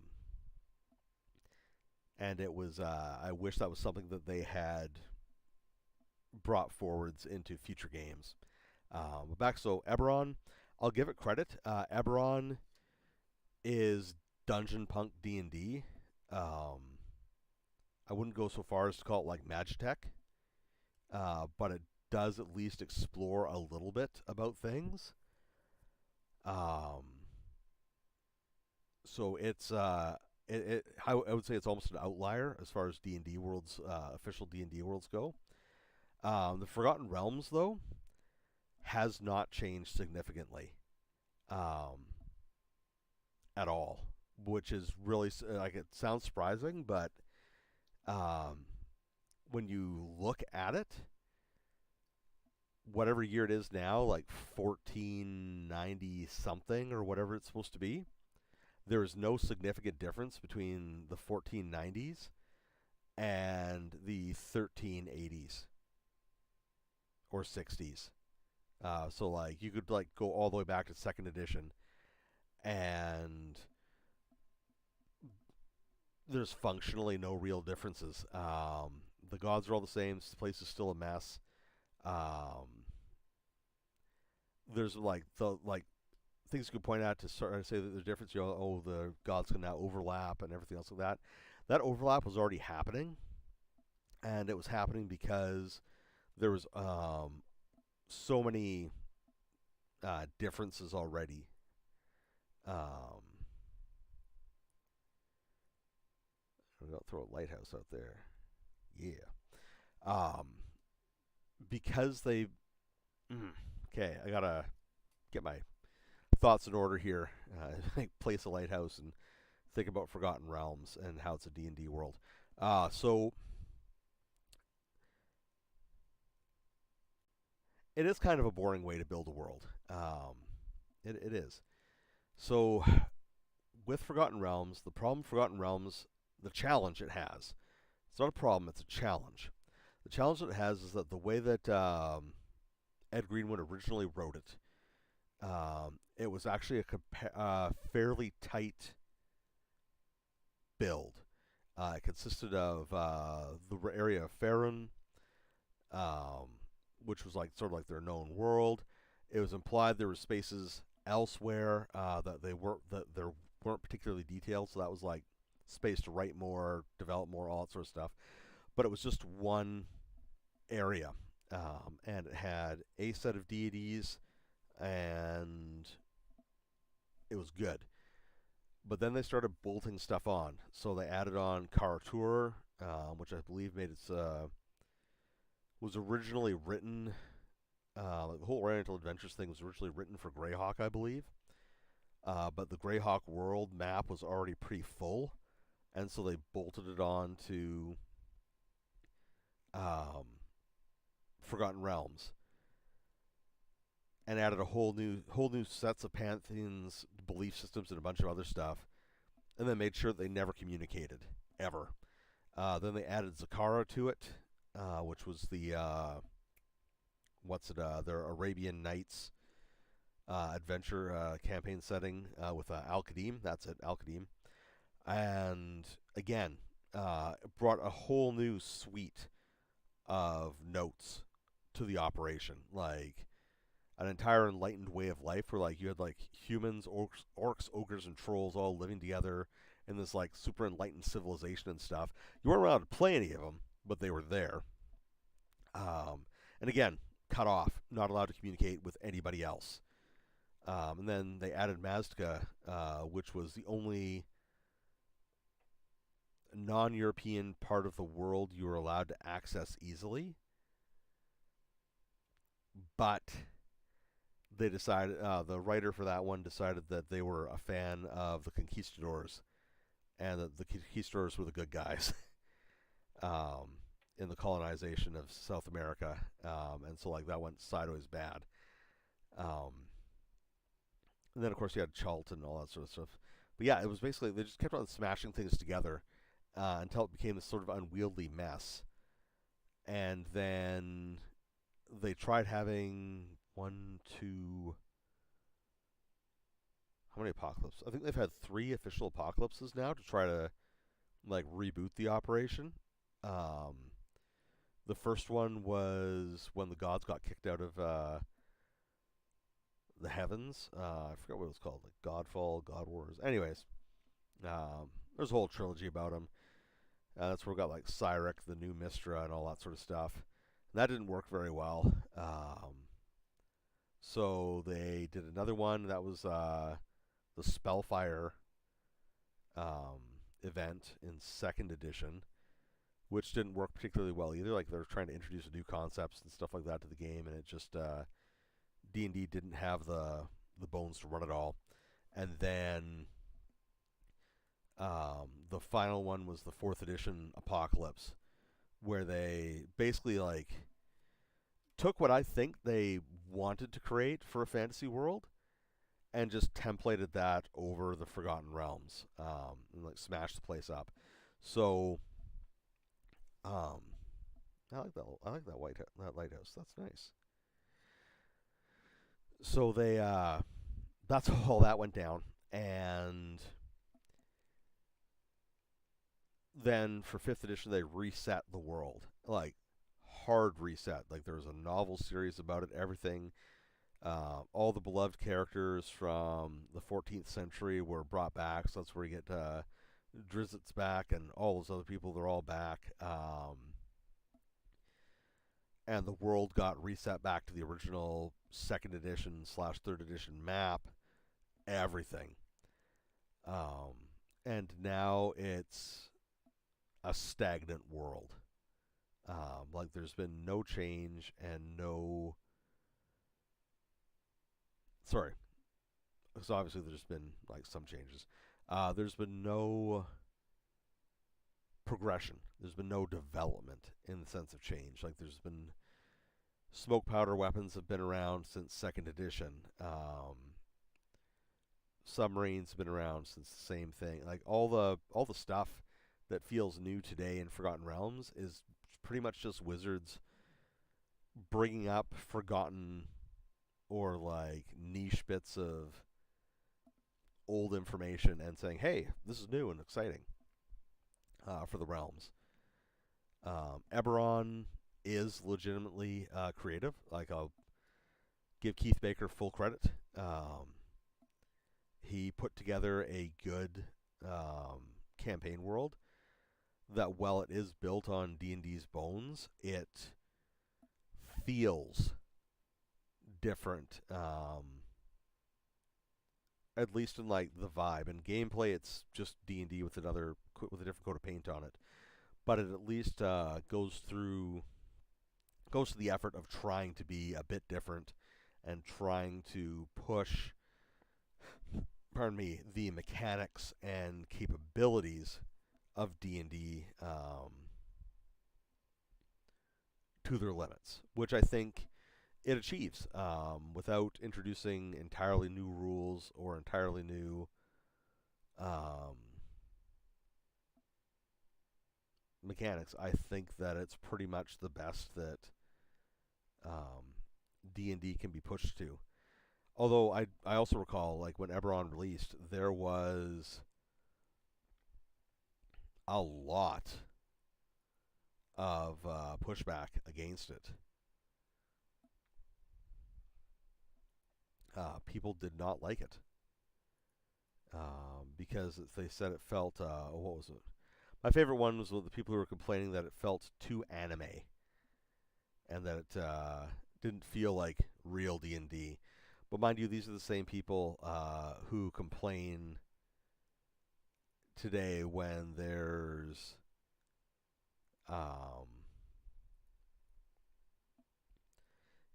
and it was. I wish that was something that they had brought forwards into future games. But back so Eberron, I'll give it credit. Eberron is dungeon punk D&D. I wouldn't go so far as to call it like Magitech, but it does at least explore a little bit about things. Um, so I would say it's almost an outlier as far as D&D worlds, official D&D worlds go. The Forgotten Realms, though, has not changed significantly um, at all, which is really like it sounds surprising, but um, when you look at it, whatever year it is now, like 1490 something or whatever it's supposed to be, there is no significant difference between the 1490s and the 1380s or 60s. So like you could like go all the way back to second edition, and there's functionally no real differences. The gods are all the same. The place is still a mess. Um, there's like things you could point out to sort of say that there's a difference. You know, oh, the gods can now overlap and everything else like that. That overlap was already happening, and it was happening because there was so many differences already. Um, I'll throw a lighthouse out there. Yeah. Um, because they. Okay, I gotta get my thoughts in order here. Place a lighthouse and think about Forgotten Realms and how it's a D&D world. So it is kind of a boring way to build a world. It is. So with Forgotten Realms, the problem Forgotten Realms, the challenge it has, it's not a problem, it's a challenge. The challenge that it has is that the way that Ed Greenwood originally wrote it, it was actually a fairly tight build. It consisted of the area of Faerun, um, which was like sort of like their known world. It was implied there were spaces elsewhere that there weren't particularly detailed, so that was like space to write more, develop more, all that sort of stuff. But it was just one area, and it had a set of deities, and it was good. But then they started bolting stuff on, so they added on Karatur, which I believe made its was originally written. Like the whole Oriental Adventures thing was originally written for Greyhawk, I believe. But the Greyhawk world map was already pretty full, and so they bolted it on to um, Forgotten Realms, and added a whole new sets of pantheons, belief systems, and a bunch of other stuff, and then made sure that they never communicated ever. Then they added Zakara to it, which was the their Arabian Nights adventure campaign setting with Al Qadim. That's it, Al Qadim. And again, it brought a whole new suite of notes to the operation, like an entire enlightened way of life, where like you had like humans, orcs, ogres, and trolls all living together in this like super enlightened civilization and stuff. You weren't allowed to play any of them, but they were there. And again, cut off, not allowed to communicate with anybody else. And then they added Mazda, which was the only non-European part of the world you were allowed to access easily. But they decided, the writer for that one decided that they were a fan of the conquistadors, and that the conquistadors were the good guys in the colonization of South America, and so like that went sideways bad. And then of course you had Chult and all that sort of stuff. But yeah, it was basically they just kept on smashing things together until it became this sort of unwieldy mess. And then they tried having one, two. How many apocalypses? I think they've had 3 official apocalypses now to try to like reboot the operation. The first one was when the gods got kicked out of the heavens. I forgot what it was called, like Godfall, God Wars. Anyways, there's a whole trilogy about them. That's where we got like Cyric, the new Mystra, and all that sort of stuff. And that didn't work very well. So they did another one that was the Spellfire event in 2nd edition, which didn't work particularly well either. Like they were trying to introduce new concepts and stuff like that to the game, and it just D&D didn't have the bones to run it all. And then the final one was the 4th edition Apocalypse, where they basically like took what I think they wanted to create for a fantasy world and just templated that over the Forgotten Realms, and like smashed the place up. So I like that. I like that lighthouse. That's nice. So they that's all that went down, and then for 5th edition they reset the world, like hard reset. Like there was a novel series about it, everything. All the beloved characters from the 14th century were brought back, so that's where you get Drizzt back and all those other people. They're all back. And the world got reset back to the original 2nd edition / 3rd edition map, everything. And now it's a stagnant world. Like there's been no change and no... Sorry. So obviously there's been like some changes. There's been no progression. There's been no development in the sense of change. Like there's been smoke powder weapons have been around since 2nd edition. Submarines have been around since the same thing. Like all the stuff that feels new today in Forgotten Realms is pretty much just wizards bringing up forgotten or like niche bits of old information and saying, "Hey, this is new and exciting." for the realms. Eberron is legitimately creative. Like, I'll give Keith Baker full credit. He put together a good campaign world that, while it is built on D&D's bones, it feels different. At least in like the vibe and gameplay, it's just D&D with with a different coat of paint on it. But it at least goes to the effort of trying to be a bit different and trying to push, pardon me, the mechanics and capabilities of D&D to their limits, which I think it achieves without introducing entirely new rules or entirely new um, mechanics. I think that it's pretty much the best that D&D can be pushed to. Although I also recall, like, when Eberron released, there was a lot of pushback against it. People did not like it because they said it felt what was it? My favorite one was the people who were complaining that it felt too anime and that it didn't feel like real D&D. But mind you, these are the same people who complain today when there's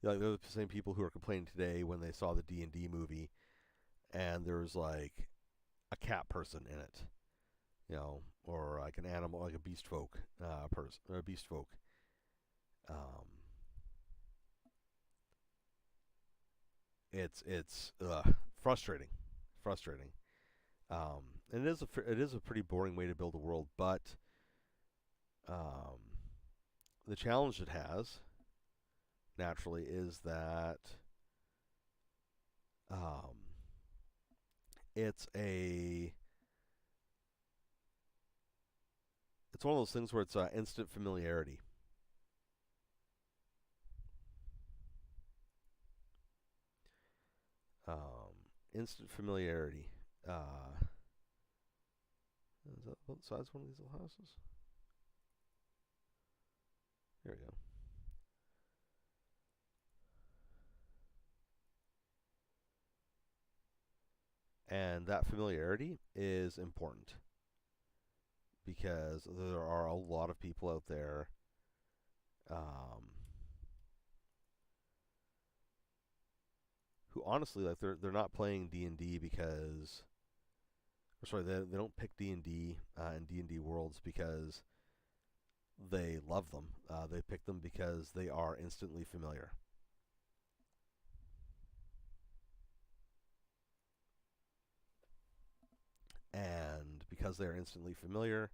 like, they're the same people who are complaining today when they saw the D&D movie and there's like a cat person in it, or like an animal, like a beast folk person or a beast folk. Um, it's frustrating, frustrating. And it is a pretty boring way to build a world, but um, the challenge it has naturally is that um, it's it's one of those things where it's instant familiarity. Instant familiarity. Is that about the size of one of these little houses? There we go. And that familiarity is important because there are a lot of people out there who honestly, like, they're not playing D&D because, or sorry, they don't pick D&D and D&D worlds because they love them. They pick them because they are instantly familiar. And because they're instantly familiar,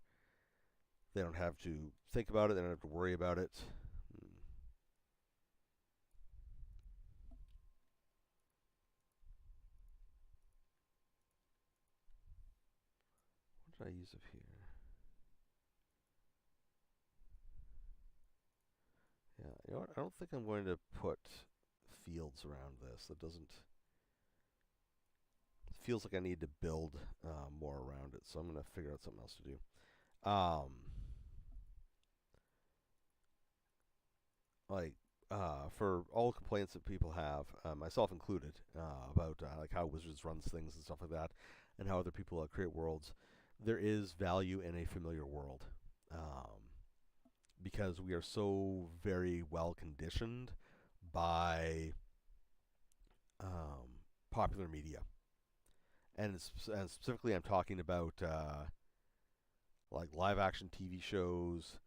they don't have to think about it. They don't have to worry about it. What did I use up here? Yeah, you know what? I don't think I'm going to put fields around this. That doesn't. It feels like I need to build more around it, so I'm going to figure out something else to do. Like, for all complaints that people have, myself included, about like how Wizards runs things and stuff like that, and how other people create worlds, there is value in a familiar world, because we are so very well conditioned by popular media, and specifically, I'm talking about like live action TV shows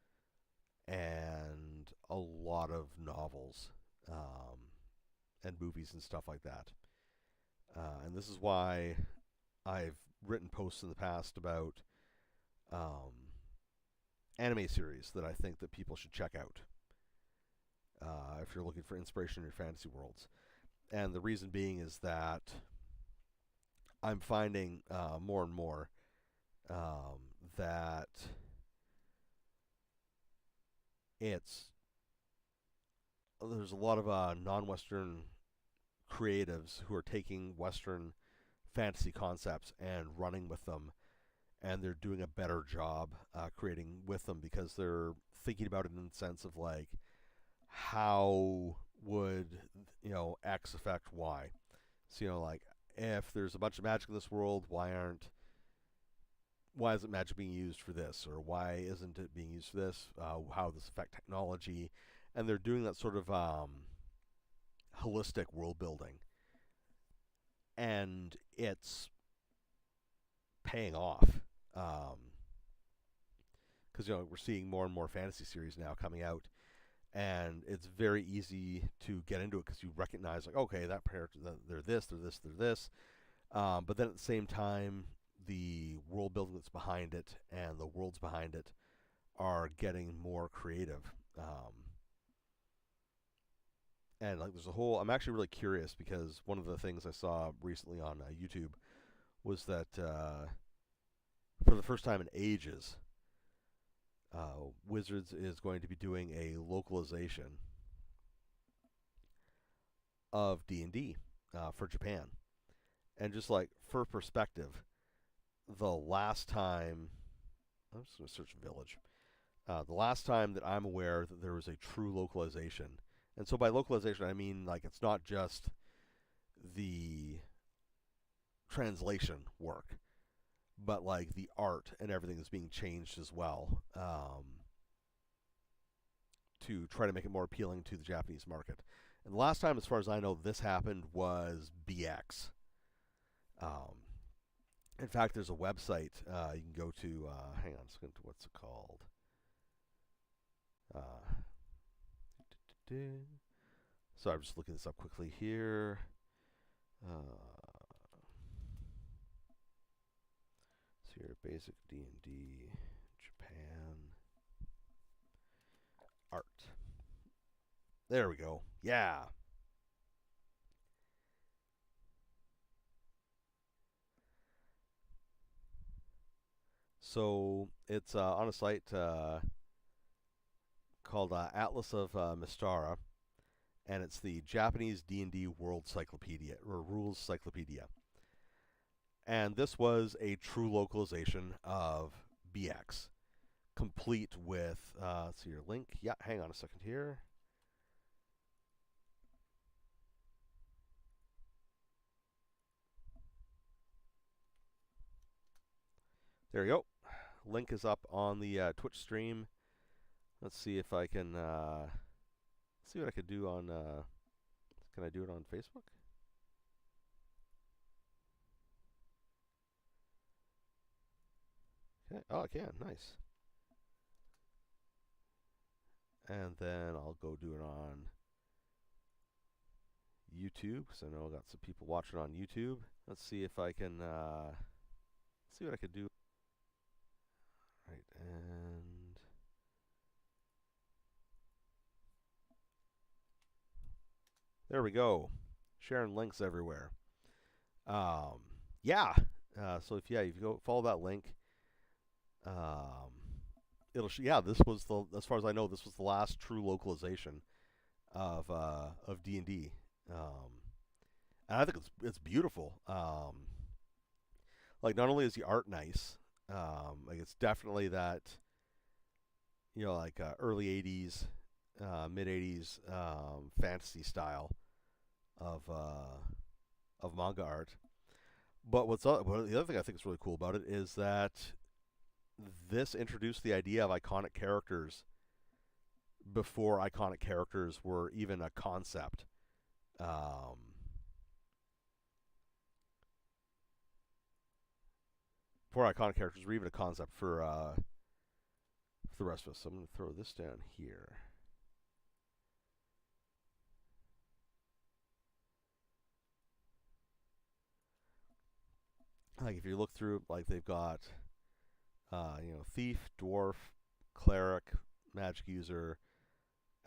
and a lot of novels and movies and stuff like that. And this is why I've written posts in the past about anime series that I think that people should check out if you're looking for inspiration in your fantasy worlds. And the reason being is that I'm finding more and more that it's there's a lot of non-Western creatives who are taking Western fantasy concepts and running with them, and they're doing a better job creating with them because they're thinking about it in the sense of like, how would X affect Y? So like, if there's a bunch of magic in this world, why isn't magic being used for this, or why isn't it being used for this? How does this affect technology? And they're doing that sort of holistic world building, and it's paying off. Because we're seeing more and more fantasy series now coming out, and it's very easy to get into it because you recognize, like, okay, that character, they're this, they're this, they're this. But then at the same time, the world building that's behind it and the worlds behind it are getting more creative. And like, there's a whole. I'm actually really curious because one of the things I saw recently on YouTube was that for the first time in ages, Wizards is going to be doing a localization of D&D for Japan. And just like for perspective, the last time, I'm just going to search Village. The last time that I'm aware that there was a true localization, and so by localization I mean like it's not just the translation work, but like the art and everything is being changed as well, to try to make it more appealing to the Japanese market. And the last time, as far as I know, this happened was BX. In fact, there's a website you can go to. Hang on a second. What's it called? So I'm just looking this up quickly here. So here, basic D&D Japan art. There we go. Yeah. So it's on a site called Atlas of Mystara, and it's the Japanese D&D World Cyclopedia, or Rules Cyclopedia. And this was a true localization of BX, complete with, let's see your link. Yeah, hang on a second here. There you go. Link is up on the Twitch stream. Let's see if I can see what I could do on. Can I do it on Facebook? Okay. Oh, I can. Nice. And then I'll go do it on YouTube, because I know I got some people watching on YouTube. Let's see if I can see what I could do. Right, and there we go. Sharing links everywhere. Yeah. So if you go follow that link, it'll yeah. This was as far as I know, this was the last true localization of D&D. And I think it's beautiful. Like, not only is the art nice, like it's definitely that, like early '80s, mid '80s fantasy style of manga art. But the other thing I think is really cool about it is that this introduced the idea of iconic characters before iconic characters were even a concept. Before iconic characters were even a concept for the rest of us. So I'm going to throw this down here. Like, if you look through, like, they've got, thief, dwarf, cleric, magic user,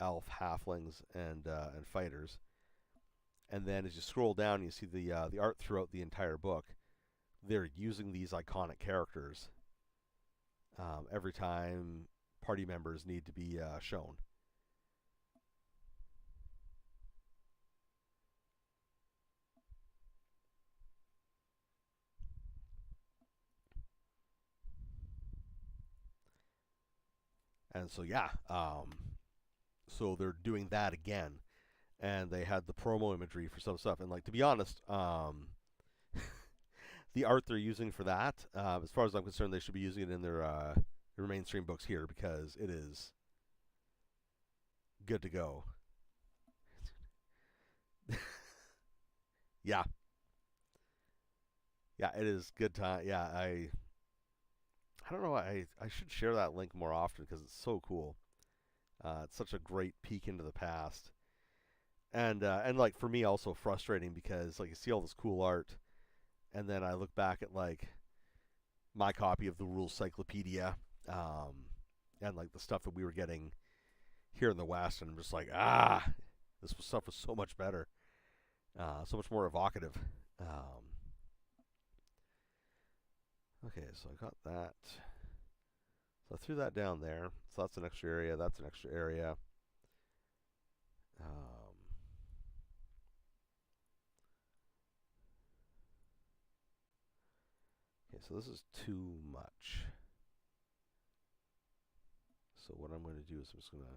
elf, halflings, and fighters. And then as you scroll down, you see the art throughout the entire book. They're using these iconic characters every time party members need to be shown. And so yeah, so they're doing that again, and they had the promo imagery for some stuff. And like to be honest, the art they're using for that, as far as I'm concerned, they should be using it in their mainstream books here because it is good to go. Yeah, yeah, it is good time. Yeah, I don't know. I should share that link more often because it's so cool. It's such a great peek into the past, and like for me also frustrating because like you see all this cool art, and then I look back at like my copy of the Rules Cyclopedia, and like the stuff that we were getting here in the West, and I'm just like, this stuff was so much better, so much more evocative. Okay, so I got that. So I threw that down there. So that's an extra area. That's an extra area. Okay, so this is too much. So what I'm going to do is I'm just going to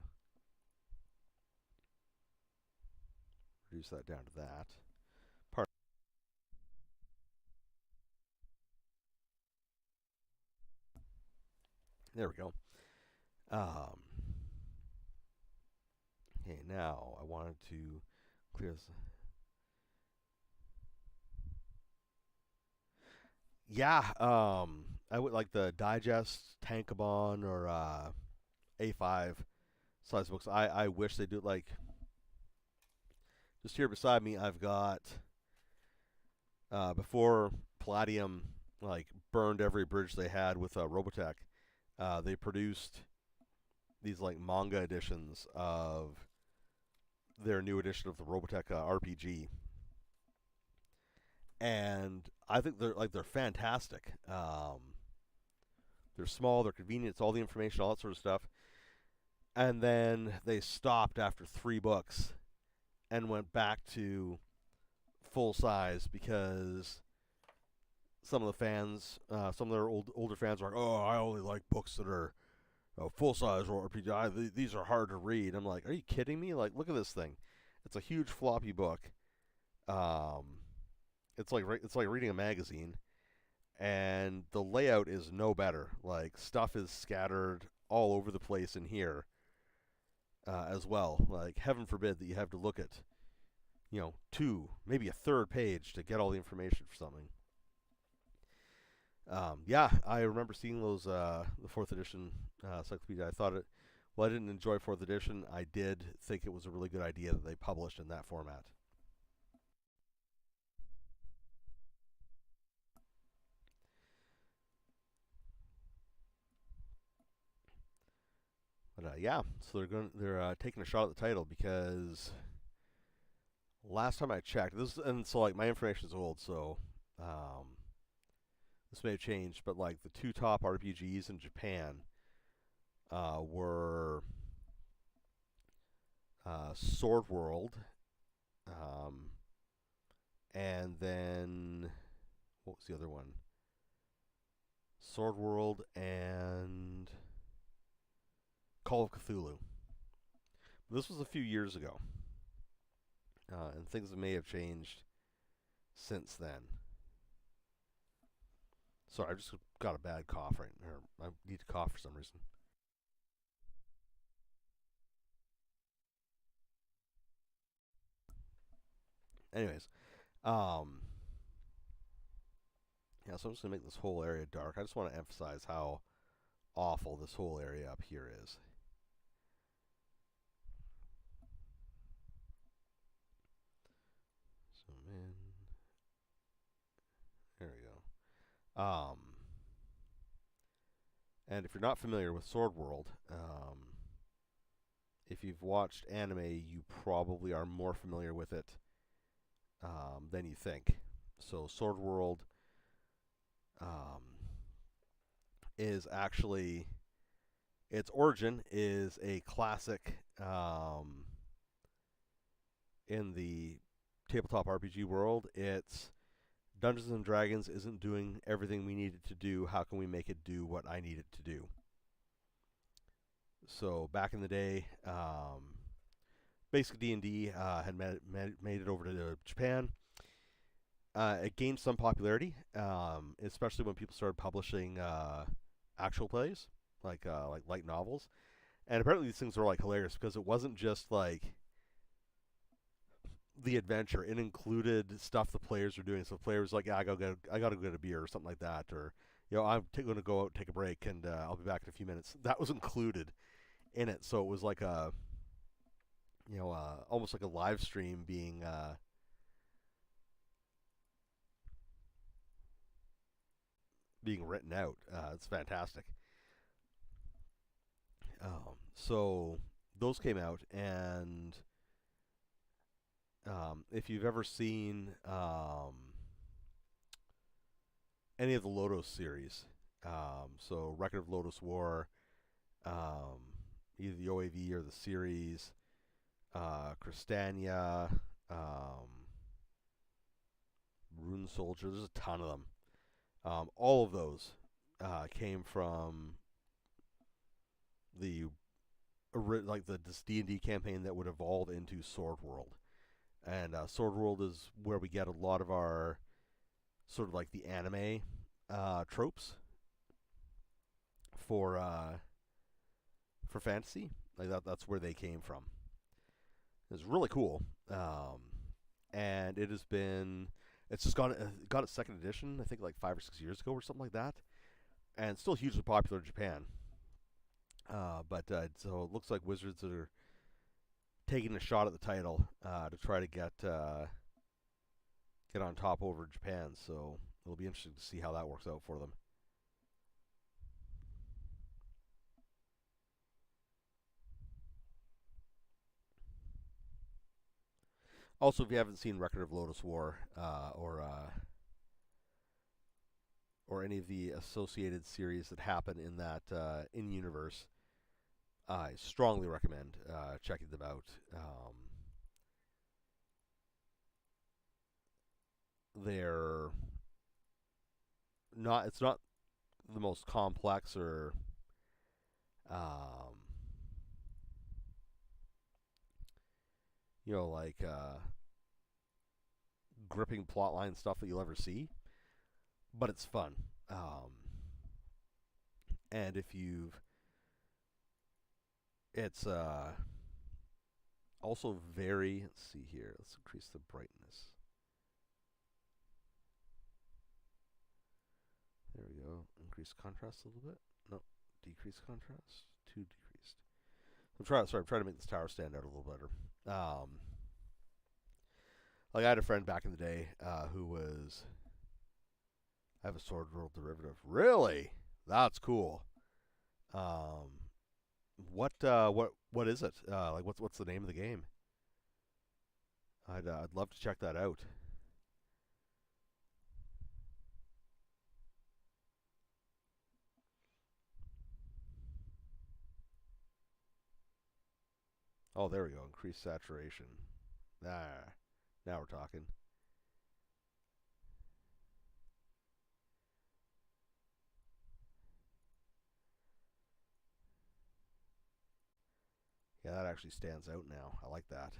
reduce that down to that. There we go. Okay, now I wanted to clear this. Yeah, I would like the digest Tankabon or A5 size books. I wish they do like just here beside me. I've got before Palladium like burned every bridge they had with Robotech. They produced these like manga editions of their new edition of the Robotech RPG, and I think they're fantastic. They're small, they're convenient, it's all the information, all that sort of stuff. And then they stopped after 3 books and went back to full size because some of the fans, some of their older fans, are like, "Oh, I only like books that are full size or RPG. These are hard to read." I'm like, "Are you kidding me? Like, look at this thing. It's a huge floppy book. Um, it's like reading a magazine, and the layout is no better. Like, stuff is scattered all over the place in here as well. Like, heaven forbid that you have to look at, two, maybe a third page to get all the information for something." Yeah, I remember seeing those the fourth edition encyclopedia. I thought it. Well, I didn't enjoy fourth edition. I did think it was a really good idea that they published in that format. But yeah, so they're taking a shot at the title because last time I checked, and so like my information is old, so this may have changed, but like the two top RPGs in Japan were Sword World, um, and then what was the other one? Sword World and Call of Cthulhu. This was a few years ago, and things may have changed since then. Sorry, I just got a bad cough right now. I need to cough for some reason. Anyways, um, yeah, so I'm just going to make this whole area dark. I just want to emphasize how awful this whole area up here is. Zoom in. There we go. And if you're not familiar with Sword World, if you've watched anime, you probably are more familiar with it than you think. So Sword World is actually its origin is a classic in the tabletop RPG world. It's Dungeons and Dragons isn't doing everything we need it to do. How can we make it do what I need it to do? So back in the day, basically D&D had made it over to Japan. It gained some popularity, especially when people started publishing actual plays, like light novels. And apparently these things were like hilarious because it wasn't just like the adventure; it included stuff the players were doing. So the players like, yeah, I gotta go get a beer or something like that, or I'm going to go out and take a break, and I'll be back in a few minutes. That was included in it, so it was like a almost like a live stream being written out. It's fantastic. So those came out, and if you've ever seen any of the Lotus series, so Record of Lotus War, um, either the OAV or the series, Cristania, Rune Soldier, there's a ton of them. All of those came from the like the this D&D campaign that would evolve into Sword World. And Sword World is where we get a lot of our sort of like the anime tropes for fantasy. Like that's where they came from. It's really cool, and it's just got its second edition. I think like 5 or 6 years ago or something like that, and it's still hugely popular in Japan. But so it looks like Wizards are taking a shot at the title to try to get on top over Japan. So it'll be interesting to see how that works out for them. Also, if you haven't seen Record of Lotus War or any of the associated series that happen in that in universe, I strongly recommend checking them out. They're not. It's not the most complex or um, like gripping plotline stuff that you'll ever see, but it's fun. And if you've, it's also very. Let's see here. Let's increase the brightness. There we go. Increase contrast a little bit. No, decrease contrast. Too decreased. I'm trying to make this tower stand out a little better. Like I had a friend back in the day who was. I have a Sword World derivative. Really? That's cool. Um, what is it? Like what's the name of the game? I'd love to check that out. Oh, there we go. Increase saturation. Ah, now we're talking. Yeah, that actually stands out now. I like that.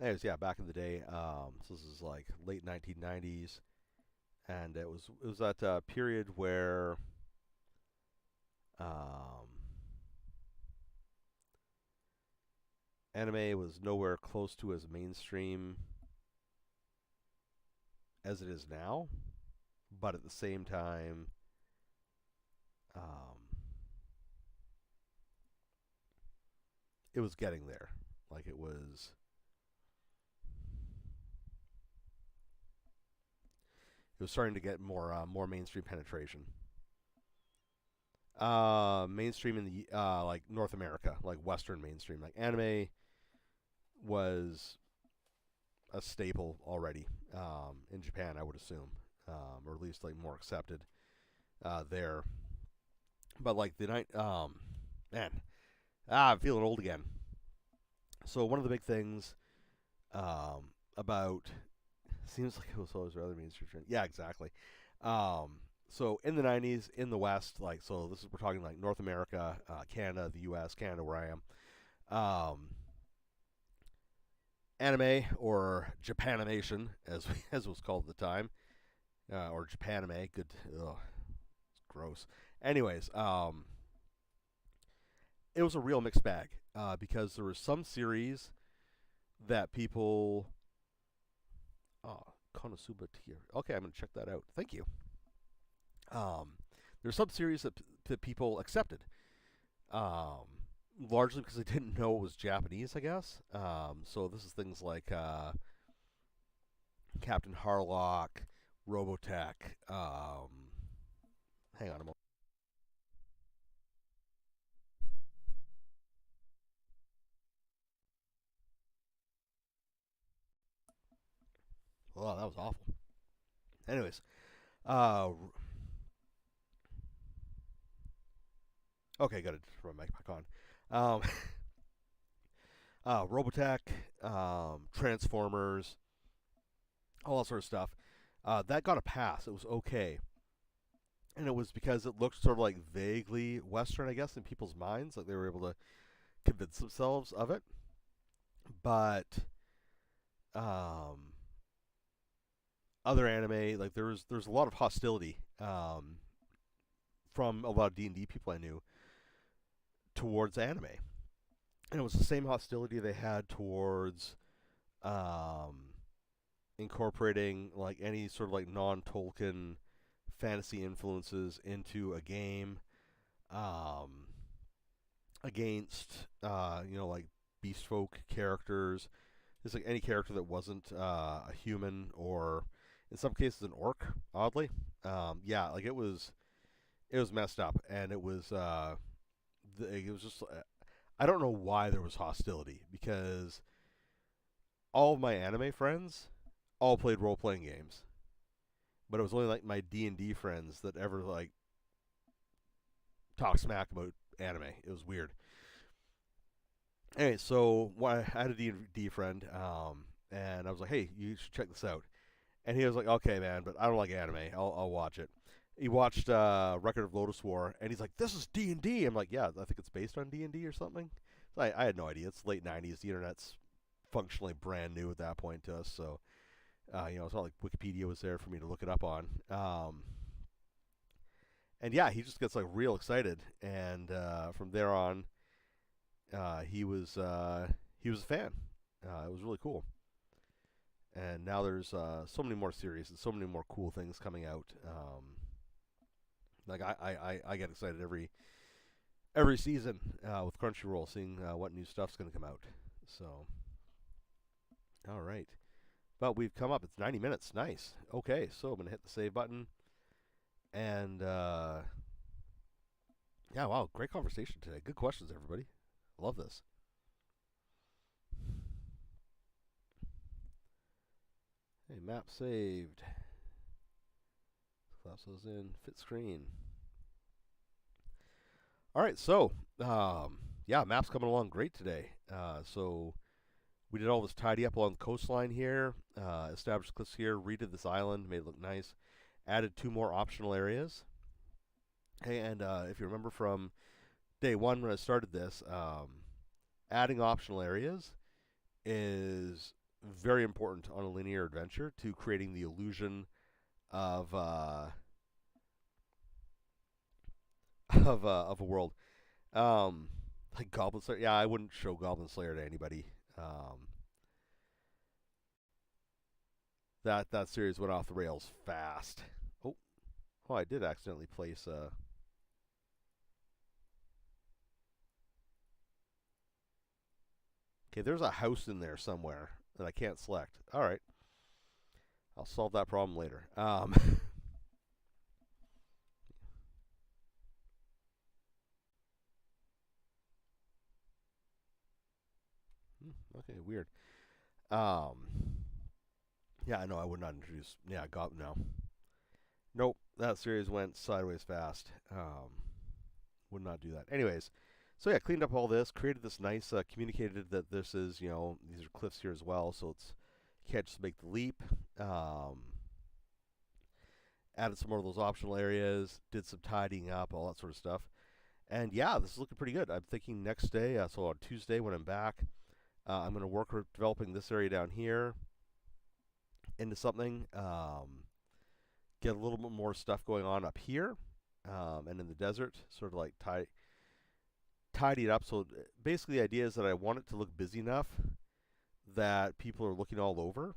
Anyways, yeah, back in the day, so this is like late 1990s, and it was that period where um, anime was nowhere close to as mainstream as it is now, but at the same time, um, it was getting there. Like it was starting to get more mainstream penetration. Mainstream in the like North America, like Western mainstream, like anime was a staple already in Japan, I would assume, or at least like more accepted there. But like the night, man, I'm feeling old again. So one of the big things about Seems like it was always rather mainstream trend. Yeah, exactly. Um, so in the '90s, in the West, like so, this is we're talking like North America, Canada, the U.S., Canada, where I am. Anime or Japanimation, as as it was called at the time, or Japanime. Good, ugh, it's gross. Anyways, it was a real mixed bag because there were some series that people. Oh, Konosuba tier. Okay, I'm gonna check that out. Thank you. Um, there's some series that people accepted, um, largely because they didn't know it was Japanese, I guess. So this is things like Captain Harlock, Robotech. Hang on a moment. Oh, that was awful. Anyways, uh, okay, got to turn my mic back on. Um, Robotech, Transformers, all that sort of stuff. That got a pass. It was okay, and it was because it looked sort of like vaguely Western, I guess, in people's minds. Like they were able to convince themselves of it. But um, other anime, like there's a lot of hostility from a lot of D&D people I knew towards anime, and it was the same hostility they had towards um, incorporating like any sort of like non-Tolkien fantasy influences into a game, um, against like beast folk characters. It's like any character that wasn't a human or, in some cases, an orc. Oddly, yeah, like it was messed up, and it was just I don't know why there was hostility because all of my anime friends all played role playing games, but it was only like my D&D friends that ever like talk smack about anime. It was weird. Anyway, so I had a D&D friend, and I was like, "Hey, you should check this out." And he was like, "Okay, man, but I don't like anime. I'll watch it." He watched Record of Lodoss War, and he's like, "This is D&D." I'm like, "Yeah, I think it's based on D&D or something." So I had no idea. It's late '90s. The internet's functionally brand new at that point to us, so it's not like Wikipedia was there for me to look it up on. And yeah, he just gets like real excited, and from there on, he was a fan. It was really cool. And now there's so many more series and so many more cool things coming out. Like I get excited every season with Crunchyroll, seeing what new stuff's going to come out. So, all right. But we've come up. It's 90 minutes. Nice. Okay, so I'm going to hit the save button. And yeah, wow, great conversation today. Good questions, everybody. Love this. Hey, map saved. Collapse those in. Fit screen. All right, so yeah, map's coming along great today. So we did all this tidy up along the coastline here, established cliffs here, redid this island, made it look nice, added 2 more optional areas. And if you remember from day one when I started this, adding optional areas is very important on a linear adventure to creating the illusion of of a world. Um, like Goblin Slayer, yeah, I wouldn't show Goblin Slayer to anybody. Um, that series went off the rails fast. Oh, oh, I did accidentally place. Okay, there's a house in there somewhere that I can't select. All right, I'll solve that problem later. Okay, weird. Um, yeah, I know I would not introduce. Yeah, no, nope. That series went sideways fast. Would not do that. Anyways, so yeah, cleaned up all this, created this nice, communicated that this is, these are cliffs here as well, so it's You can't just make the leap. Added some more of those optional areas, did some tidying up, all that sort of stuff. And yeah, this is looking pretty good. I'm thinking next day, so on Tuesday when I'm back, I'm going to work with developing this area down here into something. Get a little bit more stuff going on up here and in the desert, sort of like tidy it up. So basically, the idea is that I want it to look busy enough that people are looking all over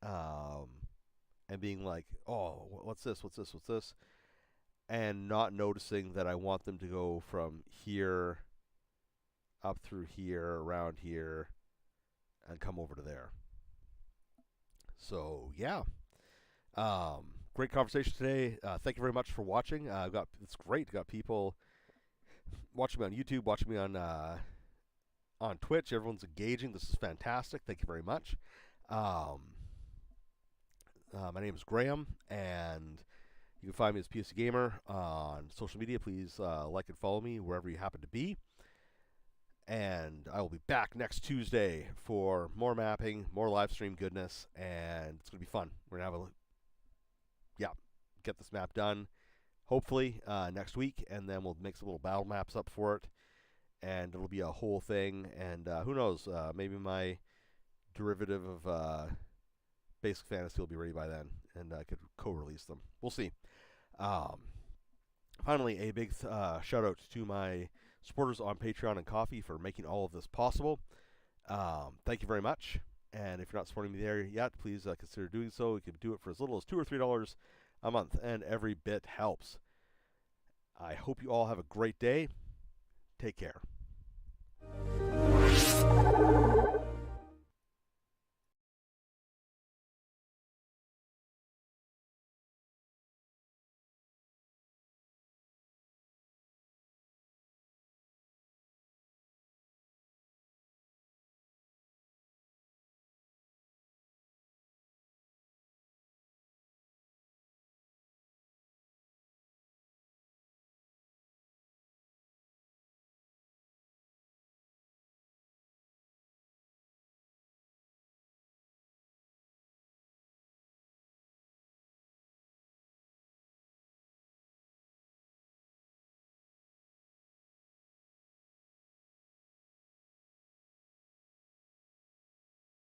and being like, oh, what's this? What's this? What's this? And not noticing that I want them to go from here up through here, around here, and come over to there. So, yeah. Great conversation today. Thank you very much for watching. It's great. Got people watching me on YouTube, watching me on Twitch. Everyone's engaging. This is fantastic. Thank you very much. My name is Graham, and you can find me as PC Gamer on social media. Please like and follow me wherever you happen to be. And I will be back next Tuesday for more mapping, more live stream goodness, and it's going to be fun. We're going to get this map done, hopefully, next week, and then we'll make some little battle maps up for it, and it'll be a whole thing, and who knows, maybe my derivative of Basic Fantasy will be ready by then, and I could co-release them. We'll see. Finally, a big shout-out to my supporters on Patreon and Ko-fi for making all of this possible. Thank you very much. And if you're not supporting me there yet, please consider doing so. You can do it for as little as $2 or $3 a month, and every bit helps. I hope you all have a great day. Take care.